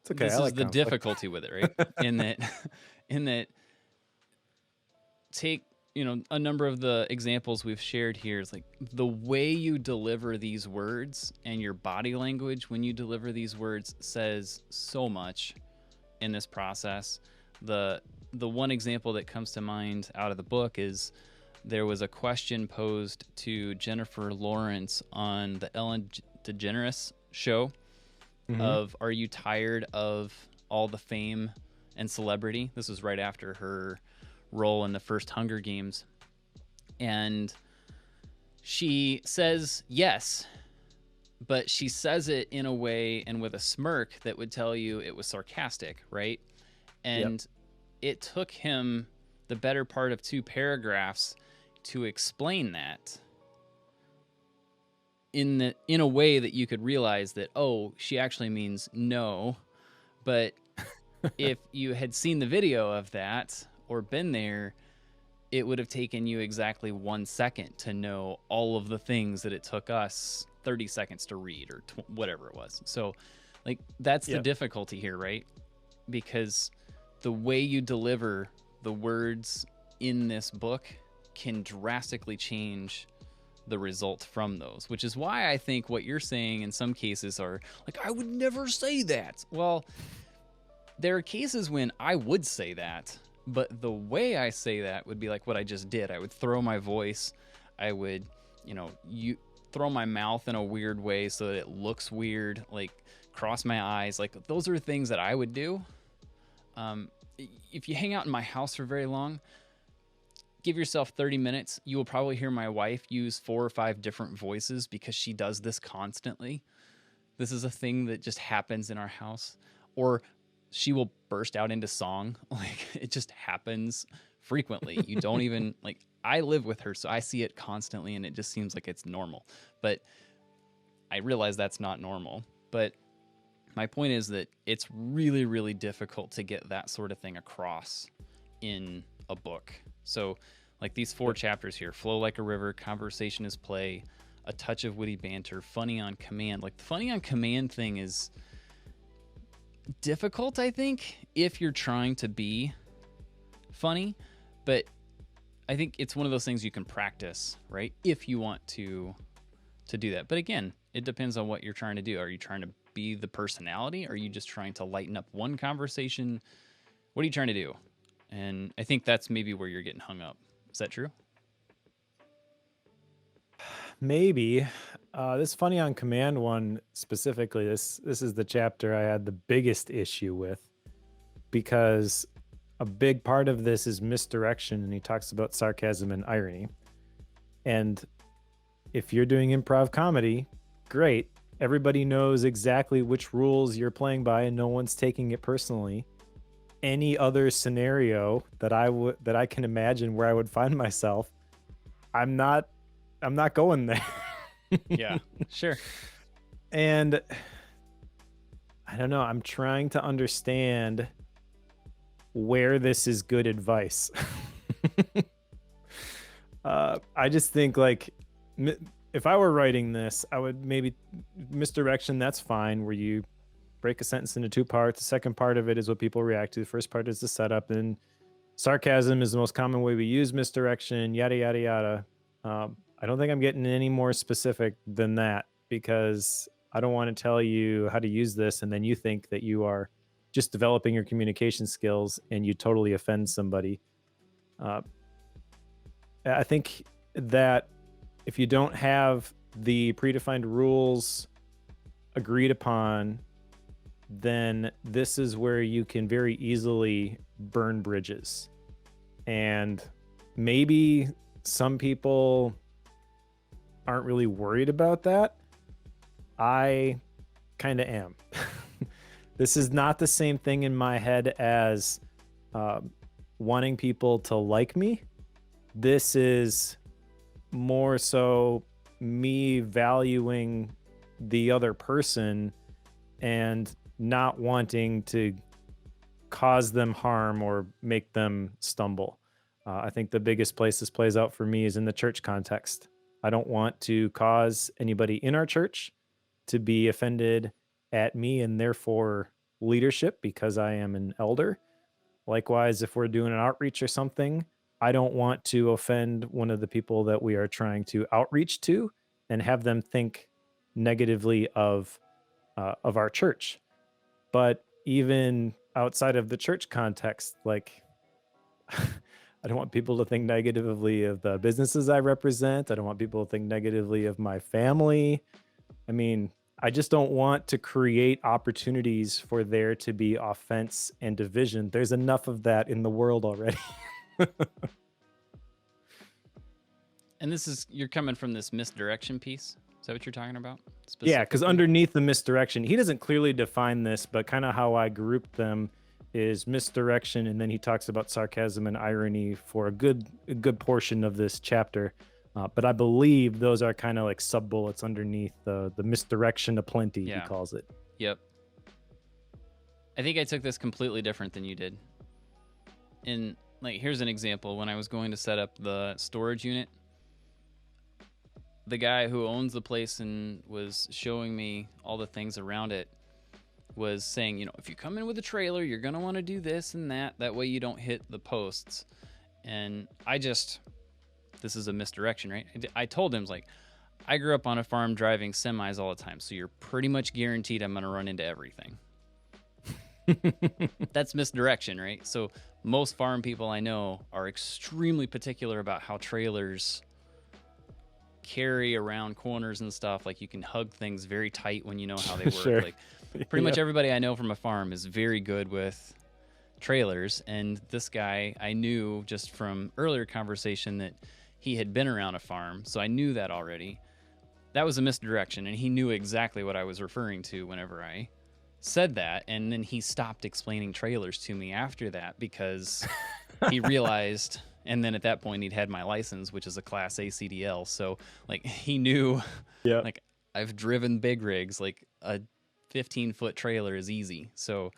It's okay. this I is like the conflict. difficulty with it, right? in that, take, a number of the examples we've shared here is like the way you deliver these words and your body language when you deliver these words says so much in this process. The one example that comes to mind out of the book is there was a question posed to Jennifer Lawrence on the Ellen DeGeneres show of, are you tired of all the fame and celebrity? This was right after her role in the first Hunger Games. And she says yes, but she says it in a way and with a smirk that would tell you it was sarcastic, right? And it took him the better part of 2 paragraphs to explain that in a way that you could realize that, oh, she actually means no. But if you had seen the video of that or been there, it would have taken you exactly 1 second to know all of the things that it took us 30 seconds to read, or whatever it was. So like that's the difficulty here, right? Because the way you deliver the words in this book can drastically change the result from those, which is why I think what you're saying in some cases are like, I would never say that. Well, there are cases when I would say that, but the way I say that would be like what I just did. I would throw my voice. I would, throw my mouth in a weird way so that it looks weird, like cross my eyes. Like those are things that I would do. If you hang out in my house for very long, give yourself 30 minutes. You will probably hear my wife use 4 or 5 different voices because she does this constantly. This is a thing that just happens in our house. Or she will burst out into song. Like it just happens frequently. You don't even like, I live with her, so I see it constantly and it just seems like it's normal. But I realize that's not normal. But my point is that it's really, really difficult to get that sort of thing across in a book. So like these 4 chapters here: flow like a river, conversation is play, a touch of witty banter, funny on command. Like the funny on command thing is difficult, I think, if you're trying to be funny, but I think it's one of those things you can practice, right? If you want to do that. But again, it depends on what you're trying to do. Are you trying to be the personality? Are you just trying to lighten up one conversation? What are you trying to do? And I think that's maybe where you're getting hung up. Is that true? Maybe. This funny on command one specifically, this is the chapter I had the biggest issue with, because a big part of this is misdirection, and he talks about sarcasm and irony. And if you're doing improv comedy, great. Everybody knows exactly which rules you're playing by and no one's taking it personally. Any other scenario that I can imagine where I would find myself, I'm not going there. Yeah, sure. And I don't know. I'm trying to understand where this is good advice. I just think like if I were writing this, I would maybe misdirection. That's fine. Where you break a sentence into two parts. The second part of it is what people react to. The first part is the setup, and sarcasm is the most common way we use misdirection. Yada yada yada. I don't think I'm getting any more specific than that because I don't want to tell you how to use this, and then you think that you are just developing your communication skills and you totally offend somebody. Uh, I think that if you don't have the predefined rules agreed upon, then this is where you can very easily burn bridges. And maybe some people aren't really worried about that. I kind of am. This is not the same thing in my head as wanting people to like me. This is more so me valuing the other person and not wanting to cause them harm or make them stumble. I think the biggest place this plays out for me is in the church context. I don't want to cause anybody in our church to be offended at me and therefore leadership because I am an elder. Likewise, if we're doing an outreach or something, I don't want to offend one of the people that we are trying to outreach to and have them think negatively of our church. But even outside of the church context, like I don't want people to think negatively of the businesses I represent. I don't want people to think negatively of my family. I mean, I just don't want to create opportunities for there to be offense and division. There's enough of that in the world already. And this is, you're coming from this misdirection piece. Is that what you're talking about? Yeah, because underneath the misdirection, he doesn't clearly define this, but kind of how I grouped them is misdirection, and then he talks about sarcasm and irony for a good portion of this chapter. But I believe those are kind of like sub bullets underneath the misdirection aplenty, he calls it. Yep. I think I took this completely different than you did. And like, here's an example. When I was going to set up the storage unit, the guy who owns the place and was showing me all the things around it was saying, you know, if you come in with a trailer, you're going to want to do this and that. That way you don't hit the posts. And this is a misdirection, right? I told him, like, I grew up on a farm driving semis all the time, so you're pretty much guaranteed I'm going to run into everything. That's misdirection, right? So most farm people I know are extremely particular about how trailers carry around corners and stuff. Like, you can hug things very tight when you know how they work. Sure. Like, pretty much everybody I know from a farm is very good with trailers. And this guy, I knew just from earlier conversation that he had been around a farm, so I knew that already. That was a misdirection, and he knew exactly what I was referring to whenever I said that. And then he stopped explaining trailers to me after that because he realized, and then at that point he'd had my license, which is a Class A CDL. So like, he knew, like, I've driven big rigs, like a 15-foot trailer is easy. So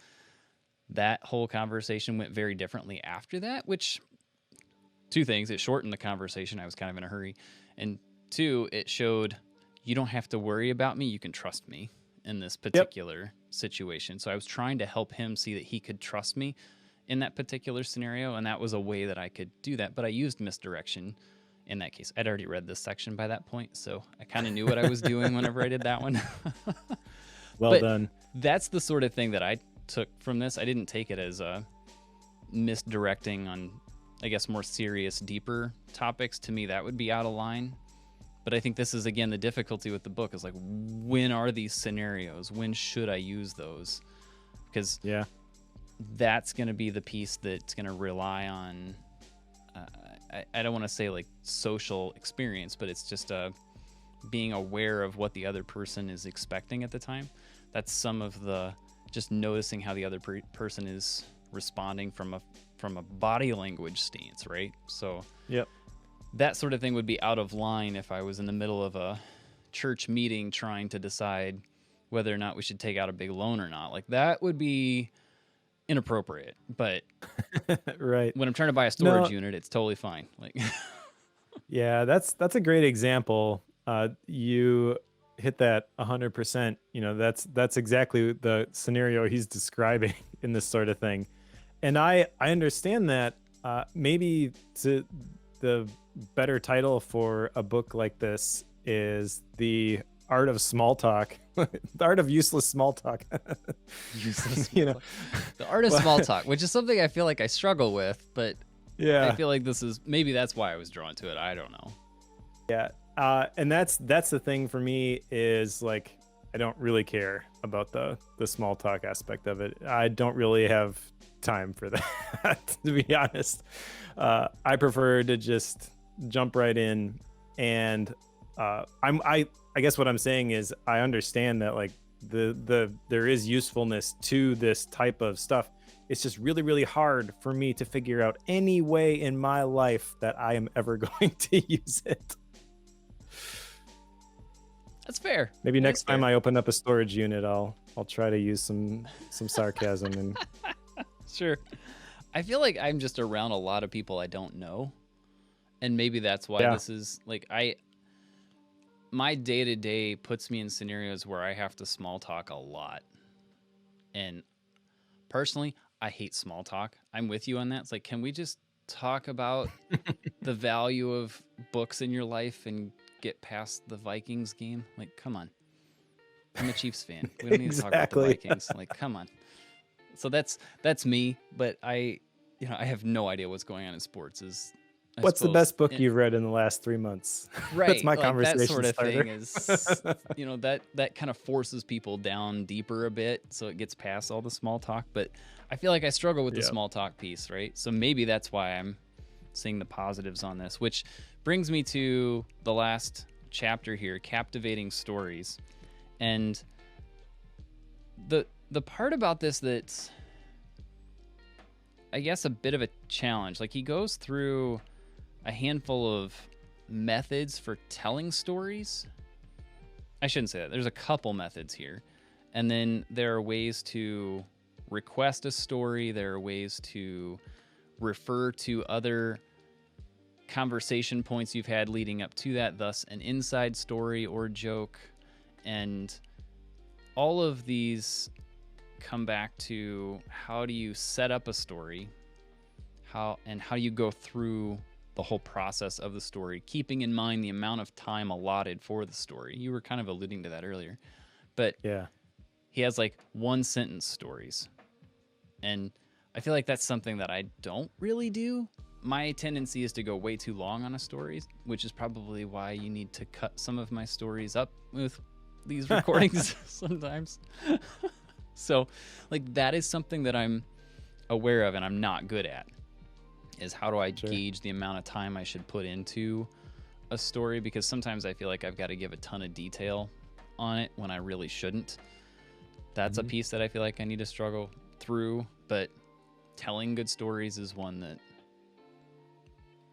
that whole conversation went very differently after that, which, two things: it shortened the conversation. I was kind of in a hurry. And two, it showed you don't have to worry about me. You can trust me in this particular situation. So I was trying to help him see that he could trust me in that particular scenario. And that was a way that I could do that. But I used misdirection in that case. I'd already read this section by that point, so I kind of knew what I was doing whenever I did that one. Well done. That's the sort of thing that I took from this. I didn't take it as a misdirecting on, I guess, more serious, deeper topics. To me, that would be out of line. But I think this is, again, the difficulty with the book is like, when are these scenarios? When should I use those? Because that's going to be the piece that's going to rely on, I don't want to say like social experience, but it's just being aware of what the other person is expecting at the time. That's some of the, just noticing how the other person is responding from a body language stance, right? So that sort of thing would be out of line if I was in the middle of a church meeting trying to decide whether or not we should take out a big loan or not. Like that would be inappropriate. But Right. when I'm trying to buy a storage unit, it's totally fine. Like Yeah, that's a great example. You hit that 100%. You know, that's exactly the scenario he's describing in this sort of thing. And I understand that. Maybe the better title for a book like this is The Art of Small Talk, The Art of Useless Small Talk. useless. You know, The art of small talk, which is something I feel like I struggle with, but yeah. I feel like this is maybe that's why I was drawn to it. I don't know. Yeah. And that's the thing for me is like I don't really care about the small talk aspect of it. I don't really have time for that, to be honest. I prefer to just jump right in, and I guess what I'm saying is I understand that like there is usefulness to this type of stuff. It's just really, really hard for me to figure out any way in my life that I am ever going to use it. That's fair. Maybe next time I open up a storage unit, I'll try to use some sarcasm and Sure. I feel like I'm just around a lot of people I don't know. And maybe that's why this is like my day-to-day puts me in scenarios where I have to small talk a lot. And personally, I hate small talk. I'm with you on that. It's like, can we just talk about the value of books in your life and get past the Vikings game? Like, come on. I'm a Chiefs fan. We don't need to talk about the Vikings. Like, come on. So that's me, but I have no idea what's going on in sports. What's the best book you've read in the last 3 months? Right. That's my like conversation that sort of starter. thing is, that kind of forces people down deeper a bit. So it gets past all the small talk, but I feel like I struggle with the small talk piece, right? So maybe that's why I'm seeing the positives on this, which brings me to the last chapter here, captivating stories. And the part about this that's, I guess, a bit of a challenge, like he goes through a handful of methods for telling stories. I shouldn't say that. There's a couple methods here. And then there are ways to request a story. There are ways to refer to other conversation points you've had leading up to that, thus an inside story or joke. And all of these come back to how do you set up a story, how do you go through the whole process of the story, keeping in mind the amount of time allotted for the story. You were kind of alluding to that earlier, but he has like 1-sentence stories. And I feel like that's something that I don't really do. My tendency is to go way too long on a story, which is probably why you need to cut some of my stories up with these recordings sometimes. So like that is something that I'm aware of and I'm not good at, is how do I gauge the amount of time I should put into a story, because sometimes I feel like I've got to give a ton of detail on it when I really shouldn't. That's a piece that I feel like I need to struggle through, but telling good stories is one that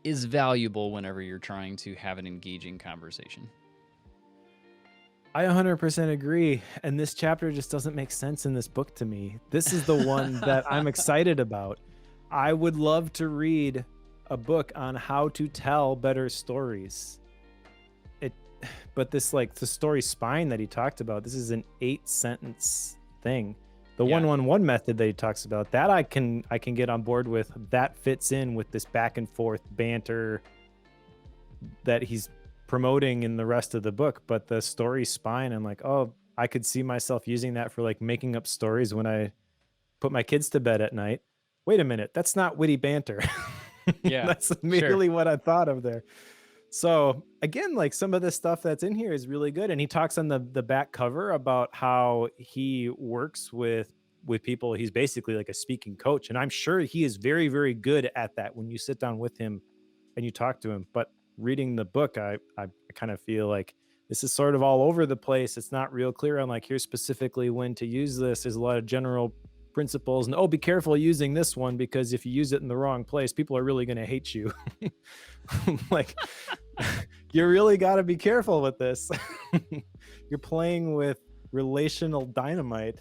is valuable whenever you're trying to have an engaging conversation. I 100% agree. And this chapter just doesn't make sense in this book to me. This is the one that I'm excited about. I would love to read a book on how to tell better stories. But this, like, the story spine that he talked about, this is an 8-sentence thing. The 111 method that he talks about, that I can get on board with. That fits in with this back and forth banter that he's promoting in the rest of the book. But the story spine, I'm like, oh, I could see myself using that for like making up stories when I put my kids to bed at night. Wait a minute, that's not witty banter. Yeah, that's immediately what I thought of there. So again, like some of the stuff that's in here is really good. And he talks on the back cover about how he works with people. He's basically like a speaking coach. And I'm sure he is very, very good at that when you sit down with him and you talk to him. But reading the book, I kind of feel like this is sort of all over the place. It's not real clear on like, here's specifically when to use this. There's a lot of general principles and, oh, be careful using this one, because if you use it in the wrong place, people are really going to hate you. Like, you really got to be careful with this. You're playing with relational dynamite.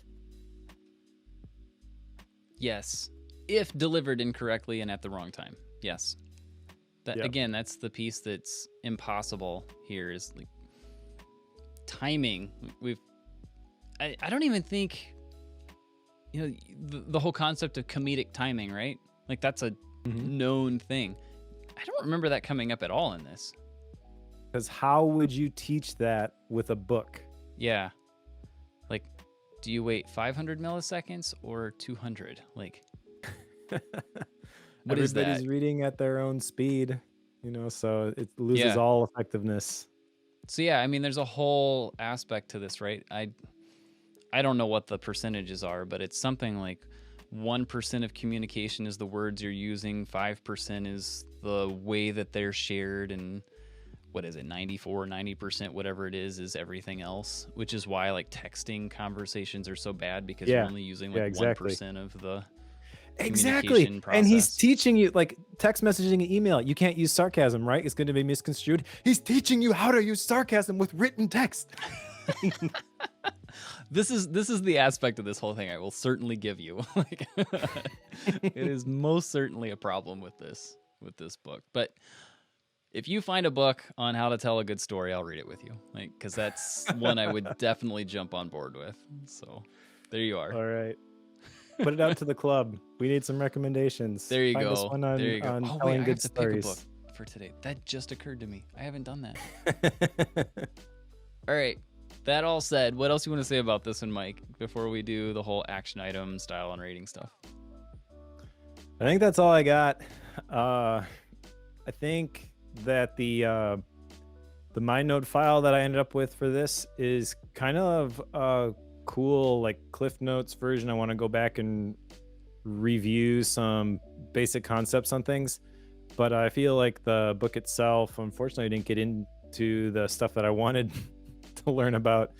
Yes. If delivered incorrectly and at the wrong time. Yes. That Yep. Again, that's the piece that's impossible here is like timing. I don't even think, the whole concept of comedic timing, right? Like that's a known thing. I don't remember that coming up at all in this. Because how would you teach that with a book? Yeah. Like, do you wait 500 milliseconds or 200? Like, what is that? Everybody's reading at their own speed, so it loses all effectiveness. So yeah, I mean, there's a whole aspect to this, right? I don't know what the percentages are, but it's something like 1% of communication is the words you're using, 5% is the way that they're shared, and what is it, 90%, whatever it is everything else, which is why like texting conversations are so bad because you're only using like 1% of the communication process. And he's teaching you, like text messaging and email, you can't use sarcasm, right? It's going to be misconstrued. He's teaching you how to use sarcasm with written text. This is the aspect of this whole thing I will certainly give you. Like, it is most certainly a problem with this book. But if you find a book on how to tell a good story, I'll read it with you. Like, because that's one I would definitely jump on board with. So there you are. All right. Put it out to the club. We need some recommendations. There you Find go. us one on, there you go. on oh telling wait, I good have to stories. pick a book for today. That just occurred to me. I haven't done that. All right. That all said, what else you want to say about this one, Mike, before we do the whole action item style and rating stuff? I think that's all I got. I think that the MindNote file that I ended up with for this is kind of a cool like Cliff Notes version. I want to go back and review some basic concepts on things, but I feel like the book itself, unfortunately, didn't get into the stuff that I wanted to learn about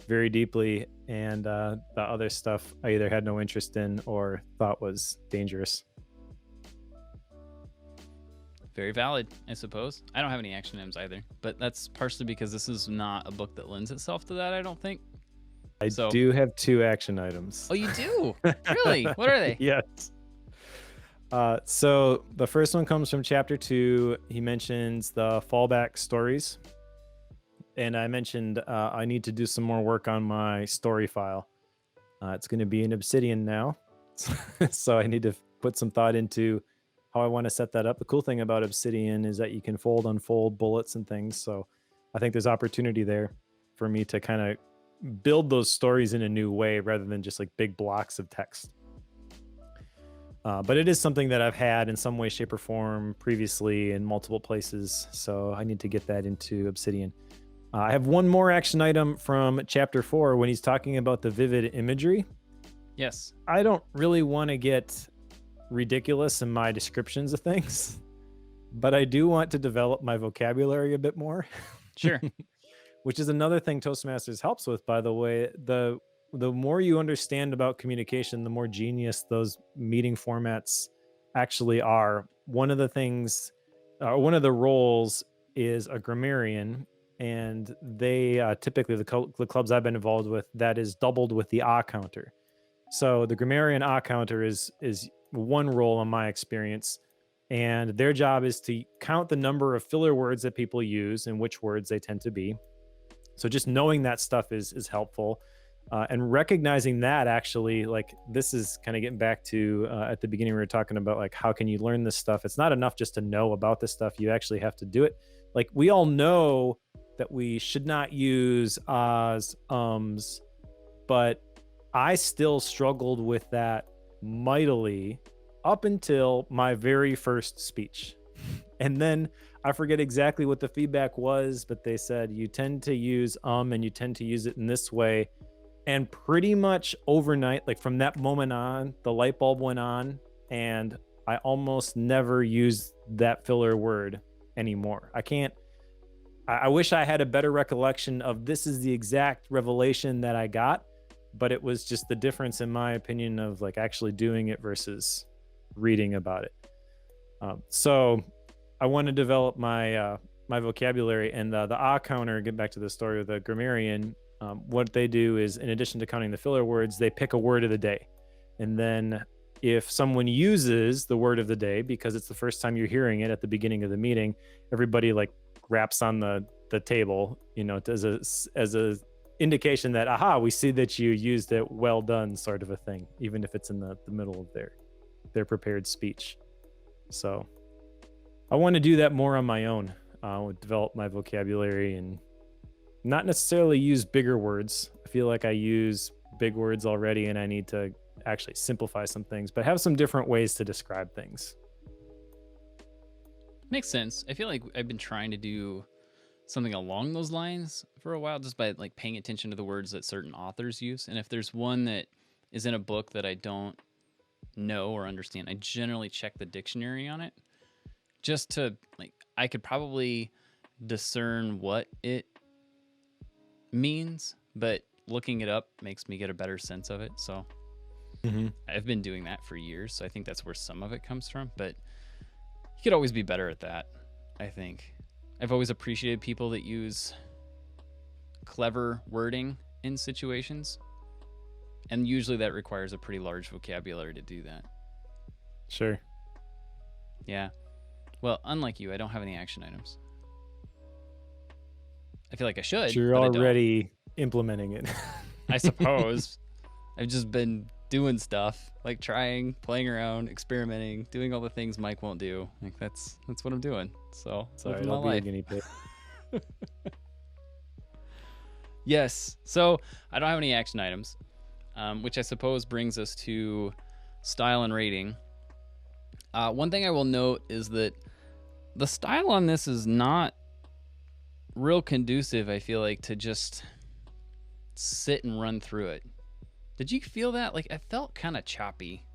very deeply, and the other stuff I either had no interest in or thought was dangerous. Very valid, I suppose. I don't have any action items either, but that's partially because this is not a book that lends itself to that, I don't think. I do have 2 action items. Oh, you do? Really? What are they? Yes. So the first one comes from chapter 2. He mentions the fallback stories. And I mentioned I need to do some more work on my story file. It's going to be in Obsidian now. So I need to put some thought into how I want to set that up. The cool thing about Obsidian is that you can fold, unfold bullets and things. So I think there's opportunity there for me to kind of build those stories in a new way rather than just like big blocks of text. But it is something that I've had in some way, shape, or form previously in multiple places. So I need to get that into Obsidian. I have one more action item from chapter 4 when he's talking about the vivid imagery. Yes. I don't really want to get ridiculous in my descriptions of things, but I do want to develop my vocabulary a bit more. Sure. Which is another thing Toastmasters helps with, by the way. The more you understand about communication, the more genius those meeting formats actually are. One of the things, one of the roles is a grammarian, and they typically, the clubs I've been involved with, that is doubled with the ah counter. So the grammarian ah counter is one role in my experience, and their job is to count the number of filler words that people use and which words they tend to be. So just knowing that stuff is helpful, and recognizing that, actually, like, this is kind of getting back to at the beginning we were talking about, like, how can you learn this stuff? It's not enough just to know about this stuff. You actually have to do it. Like, we all know that we should not use ahs, but I still struggled with that mightily up until my very first speech. And then I forget exactly what the feedback was, but they said you tend to use and you tend to use it in this way. And pretty much overnight, like from that moment on, the light bulb went on, and I almost never use that filler word anymore. I wish I had a better recollection of this is the exact revelation that I got, but it was just the difference, in my opinion, of like actually doing it versus reading about it. So I want to develop my my vocabulary, and the ah counter, get back to the story of the grammarian, What they do is, in addition to counting the filler words, they pick a word of the day. And then if someone uses the word of the day, because it's the first time you're hearing it at the beginning of the meeting, everybody like raps on the table, as a indication that, aha, we see that you used it, well done, sort of a thing, even if it's in the middle of their prepared speech. So I want to do that more on my own, develop my vocabulary and not necessarily use bigger words. I feel like I use big words already and I need to actually simplify some things, but have some different ways to describe things. Makes sense. I feel like I've been trying to do something along those lines for a while, just by like paying attention to the words that certain authors use. And if there's one that is in a book that I don't know or understand, I generally check the dictionary on it, just to like, I could probably discern what it means, but looking it up makes me get a better sense of it. So I've been doing that for years, so I think that's where some of it comes from, but you could always be better at that. I think I've always appreciated people that use clever wording in situations, and usually that requires a pretty large vocabulary to do that. Sure. Yeah. Well, unlike you, I don't have any action items. I feel like I should. You're already implementing it. I suppose. I've just been doing stuff, like trying, playing around, experimenting, doing all the things Mike won't do. Like that's what I'm doing. So sorry, I'll be a guinea pig. Yes. So I don't have any action items, which I suppose brings us to style and rating. One thing I will note is that the style on this is not real conducive, I feel like, to just sit and run through it. Did you feel that? Like, it felt kind of choppy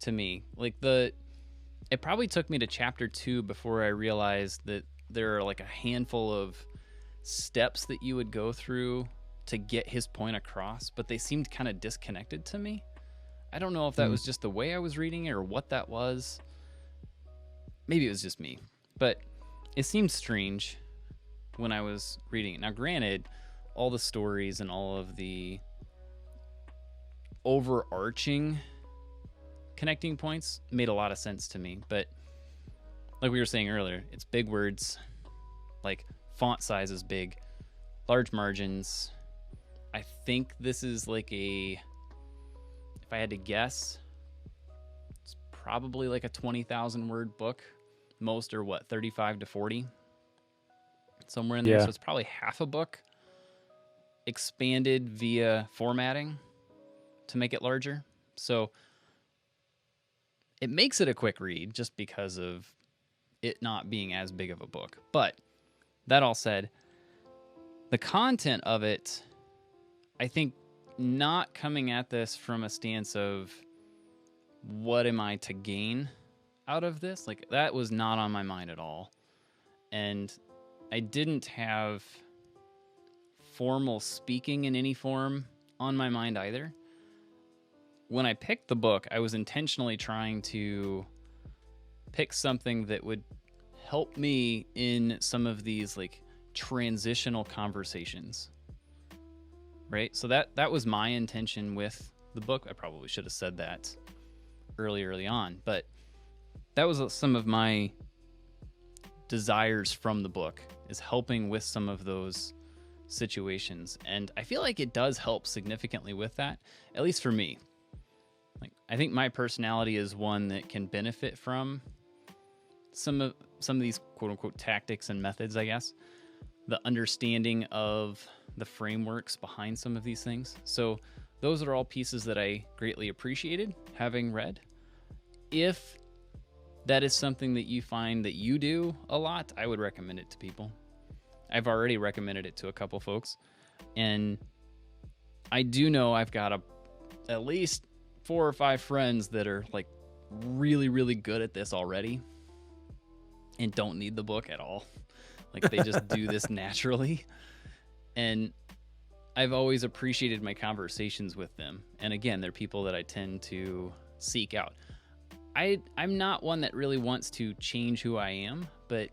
to me. Like, it probably took me to chapter 2 before I realized that there are like a handful of steps that you would go through to get his point across, but they seemed kind of disconnected to me. I don't know if that was just the way I was reading it or what that was. Maybe it was just me, but it seemed strange when I was reading it. Now, granted, all the stories and all of the overarching connecting points made a lot of sense to me, but like we were saying earlier, it's big words, like font size is big, large margins. I think this is like if I had to guess, it's probably like a 20,000 word book. Most are 35 to 40, somewhere in there. So it's probably half a book expanded via formatting to make it larger. So it makes it a quick read just because of it not being as big of a book. But that all said, the content of it, I think, not coming at this from a stance of what am I to gain out of this, like that was not on my mind at all. And I didn't have formal speaking in any form on my mind either. When I picked the book, I was intentionally trying to pick something that would help me in some of these like transitional conversations. Right? So that was my intention with the book. I probably should have said that early on, but that was some of my desires from the book, is helping with some of those situations. And I feel like it does help significantly with that, at least for me. Like, I think my personality is one that can benefit from some of these quote unquote tactics and methods, I guess. The understanding of the frameworks behind some of these things. So those are all pieces that I greatly appreciated having read. If that is something that you find that you do a lot, I would recommend it to people. I've already recommended it to a couple folks, and I do know I've got at least 4 or 5 friends that are like really, really good at this already and don't need the book at all. Like they just do this naturally. And I've always appreciated my conversations with them. And again, they're people that I tend to seek out. I'm not one that really wants to change who I am, but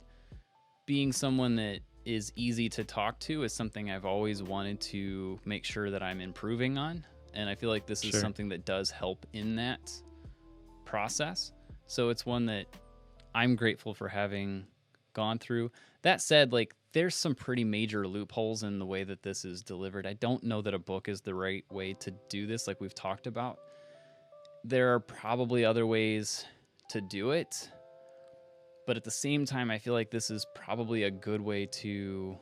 being someone that is easy to talk to is something I've always wanted to make sure that I'm improving on. And I feel like this is something that does help in that process. So it's one that I'm grateful for having gone through. That said, like, there's some pretty major loopholes in the way that this is delivered. I don't know that a book is the right way to do this, like we've talked about. There are probably other ways to do it, but at the same time, I feel like this is probably a good way to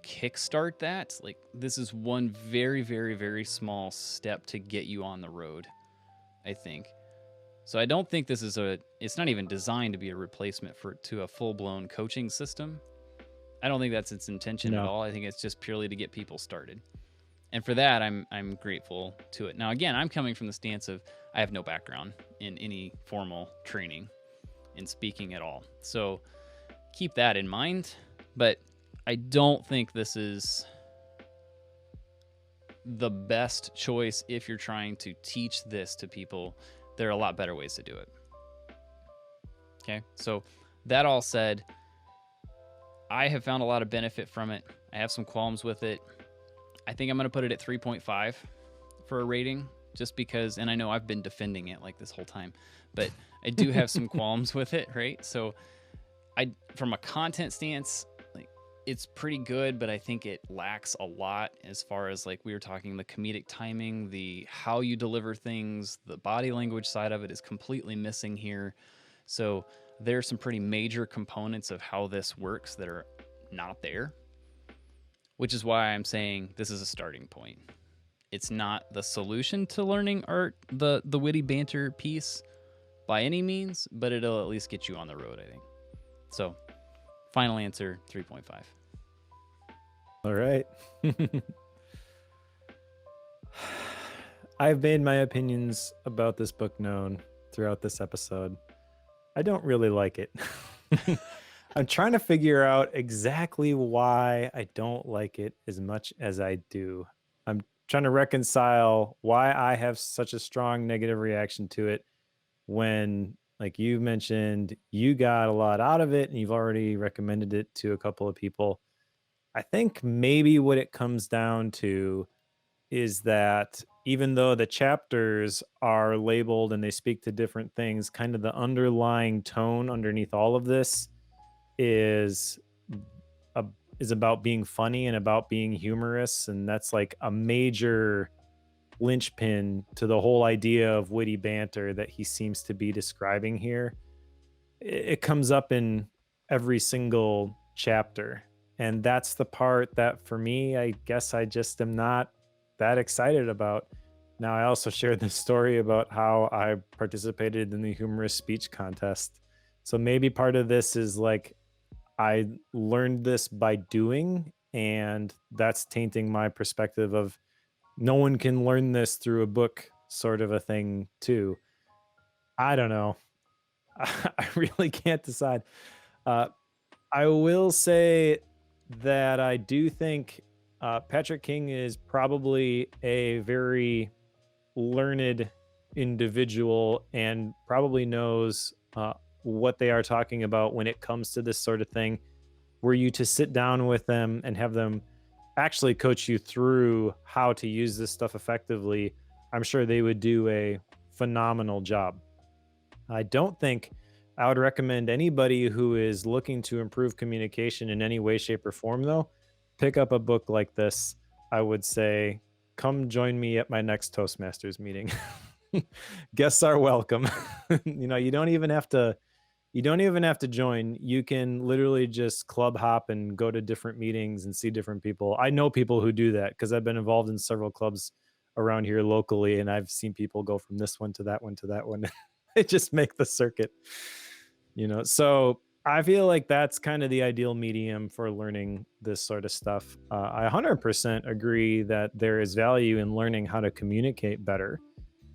kickstart that. Like, this is one very, very, very small step to get you on the road, I think. So I don't think this is it's not even designed to be a replacement to a full-blown coaching system. I don't think that's its intention at all. I think it's just purely to get people started. And for that, I'm grateful to it. Now, again, I'm coming from the stance of I have no background in any formal training in speaking at all. So keep that in mind. But I don't think this is the best choice if you're trying to teach this to people. There are a lot better ways to do it. Okay, so that all said, I have found a lot of benefit from it. I have some qualms with it. I think I'm going to put it at 3.5 for a rating, just because, and I know I've been defending it like this whole time, but I do have some qualms with it, right? So from a content stance, like, it's pretty good, but I think it lacks a lot as far as, like we were talking, the comedic timing, the how you deliver things, the body language side of it is completely missing here. So there's some pretty major components of how this works that are not there, which is why I'm saying this is a starting point. It's not the solution to learning art, the witty banter piece by any means, but it'll at least get you on the road, I think. So final answer, 3.5. All right. I've made my opinions about this book known throughout this episode. I don't really like it. I'm trying to figure out exactly why I don't like it as much as I do. I'm trying to reconcile why I have such a strong negative reaction to it when, like you mentioned, you got a lot out of it and you've already recommended it to a couple of people. I think maybe what it comes down to is that even though the chapters are labeled and they speak to different things, kind of the underlying tone underneath all of this is about being funny and about being humorous, and that's like a major linchpin to the whole idea of witty banter that he seems to be describing here. It comes up in every single chapter, and that's the part that for me, I guess I just am not that excited about. Now, I also shared this story about how I participated in the humorous speech contest. So maybe part of this is like I learned this by doing, and that's tainting my perspective of no one can learn this through a book sort of a thing too. I don't know. I really can't decide. I will say that I do think Patrick King is probably a very learned individual and probably knows what they are talking about when it comes to this sort of thing. Were you to sit down with them and have them actually coach you through how to use this stuff effectively, I'm sure they would do a phenomenal job. I don't think I would recommend anybody who is looking to improve communication in any way, shape, or form, though, pick up a book like this. I would say, come join me at my next Toastmasters meeting. Guests are welcome. You don't even have to join. You can literally just club hop and go to different meetings and see different people. I know people who do that because I've been involved in several clubs around here locally, and I've seen people go from this one to that one to that one. They just make the circuit, so I feel like that's kind of the ideal medium for learning this sort of stuff. I 100% agree that there is value in learning how to communicate better.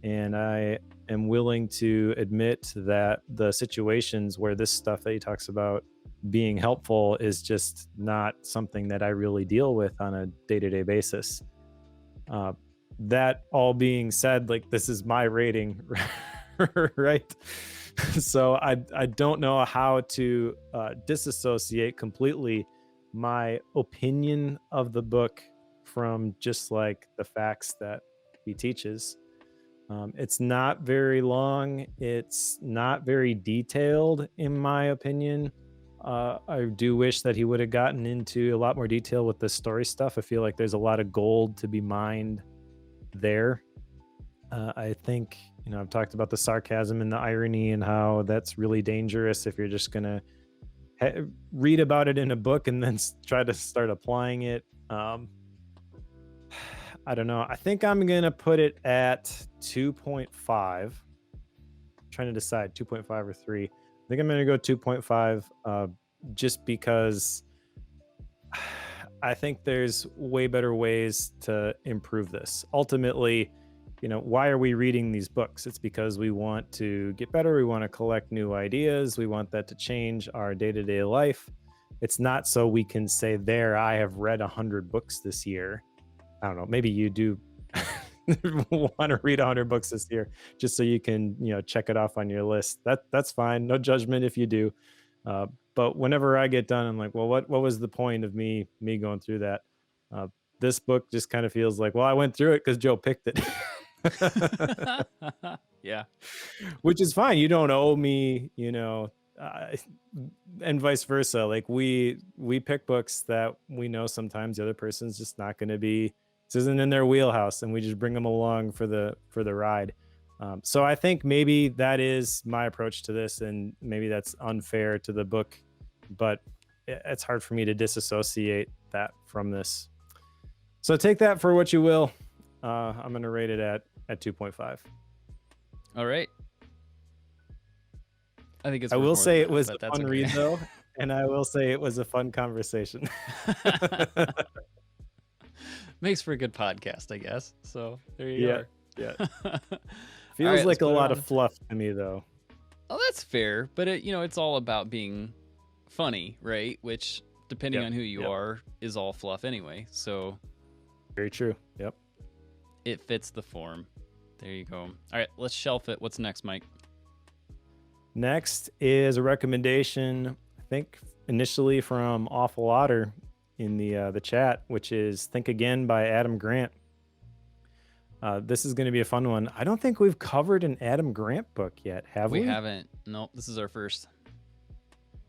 And I am willing to admit that the situations where this stuff that he talks about being helpful is just not something that I really deal with on a day-to-day basis. That all being said, like, this is my rating, right? So I don't know how to disassociate completely my opinion of the book from just like the facts that he teaches. It's not very long. It's not very detailed, in my opinion. I do wish that he would have gotten into a lot more detail with the story stuff. I feel like there's a lot of gold to be mined there. I think, I've talked about the sarcasm and the irony and how that's really dangerous if you're just going to read about it in a book and then try to start applying it. I don't know. I think I'm going to put it at 2.5. Trying to decide 2.5 or 3. I think I'm going to go 2.5 just because I think there's way better ways to improve this. Ultimately, why are we reading these books? It's because we want to get better. We want to collect new ideas. We want that to change our day-to-day life. It's not so we can say, there, I have read 100 books this year. I don't know. Maybe you do want to read 100 books this year just so you can, check it off on your list. That's fine. No judgment if you do. But whenever I get done, I'm like, well, what was the point of me going through that? This book just kind of feels like, well, I went through it because Joe picked it. Yeah. Which is fine. You don't owe me, and vice versa. Like we pick books that we know sometimes the other person's just not going to be, this isn't in their wheelhouse, and we just bring them along for the ride. So I think maybe that is my approach to this, and maybe that's unfair to the book, but it's hard for me to disassociate that from this. So take that for what you will. I'm going to rate it at 2.5. All right. I think it's. I will say it was a fun read, though, and I will say it was a fun conversation. Makes for a good podcast, I guess. So there you go. Yeah. Feels like a lot of fluff to me, though. Oh, that's fair, but it's all about being funny, right? Which, depending on who you are, is all fluff anyway. So very true. Yep. It fits the form. There you go. All right, let's shelf it. What's next, Mike? Next is a recommendation, I think initially from Awful Otter in the chat, which is Think Again by Adam Grant. This is going to be a fun one. I don't think we've covered an Adam Grant book yet, have we? We haven't. Nope, this is our first.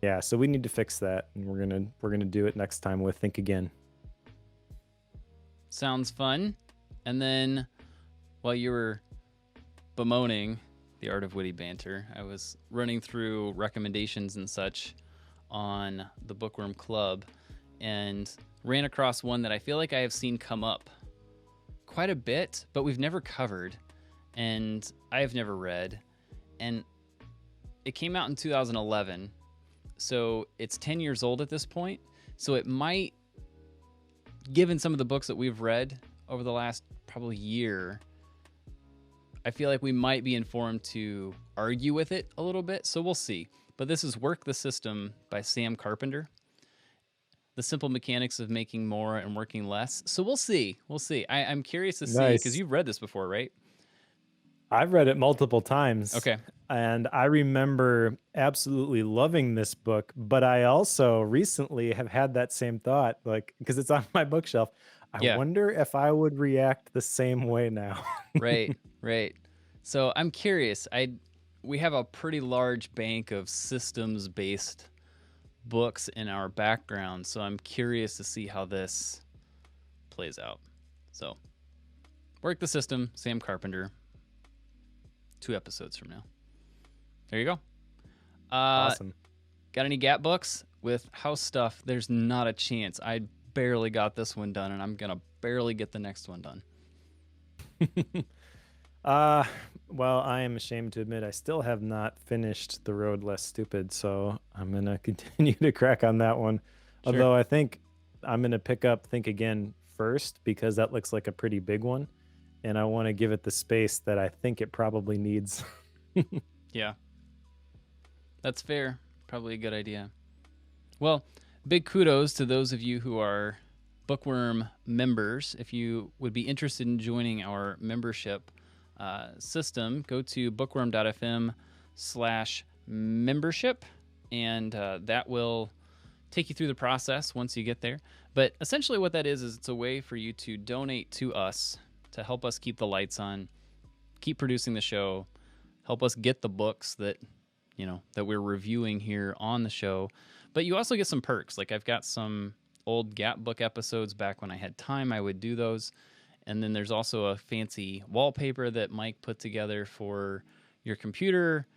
Yeah, so we need to fix that, and we're gonna do it next time with Think Again. Sounds fun. And then, while you were bemoaning the Art of Witty Banter, I was running through recommendations and such on the Bookworm Club and ran across one that I feel like I have seen come up quite a bit, but we've never covered, and I have never read. And it came out in 2011, so it's 10 years old at this point. So it might, given some of the books that we've read over the last probably year, I feel like we might be informed to argue with it a little bit. So we'll see. But this is Work the System by Sam Carpenter. The simple mechanics of making more and working less. So we'll see. We'll see. I'm curious to see, because you've read this before, right? I've read it multiple times. Okay. And I remember absolutely loving this book, but I also recently have had that same thought, like, because it's on my bookshelf. I wonder if I would react the same way now. Right. So I'm curious. We have a pretty large bank of systems-based books in our background, so I'm curious to see how this plays out. So, Work the System, Sam Carpenter. 2 episodes from now. There you go. Awesome. Got any Gap books? With house stuff, there's not a chance. I barely got this one done, and I'm gonna barely get the next one done. Well, I am ashamed to admit I still have not finished The Road Less Stupid, so I'm going to continue to crack on that one. Sure. Although I think I'm going to pick up Think Again first, because that looks like a pretty big one, and I want to give it the space that I think it probably needs. Yeah. That's fair. Probably a good idea. Well, big kudos to those of you who are Bookworm members. If you would be interested in joining our membership system, go to bookworm.fm/membership, and that will take you through the process once you get there. But essentially what that is it's a way for you to donate to us to help us keep the lights on, keep producing the show, help us get the books that, that we're reviewing here on the show. But you also get some perks. Like I've got some old Gap book episodes back when I had time, I would do those. And then there's also a fancy wallpaper that Mike put together for your computer.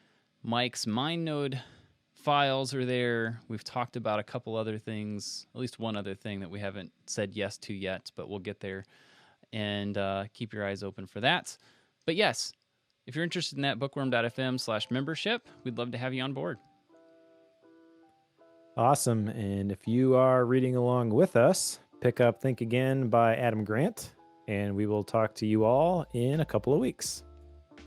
Mike's MindNode files are there. We've talked about a couple other things, at least one other thing that we haven't said yes to yet, but we'll get there. And keep your eyes open for that. But yes, if you're interested in that, bookworm.fm/membership, we'd love to have you on board. Awesome. And if you are reading along with us, pick up Think Again by Adam Grant, and we will talk to you all in a couple of weeks.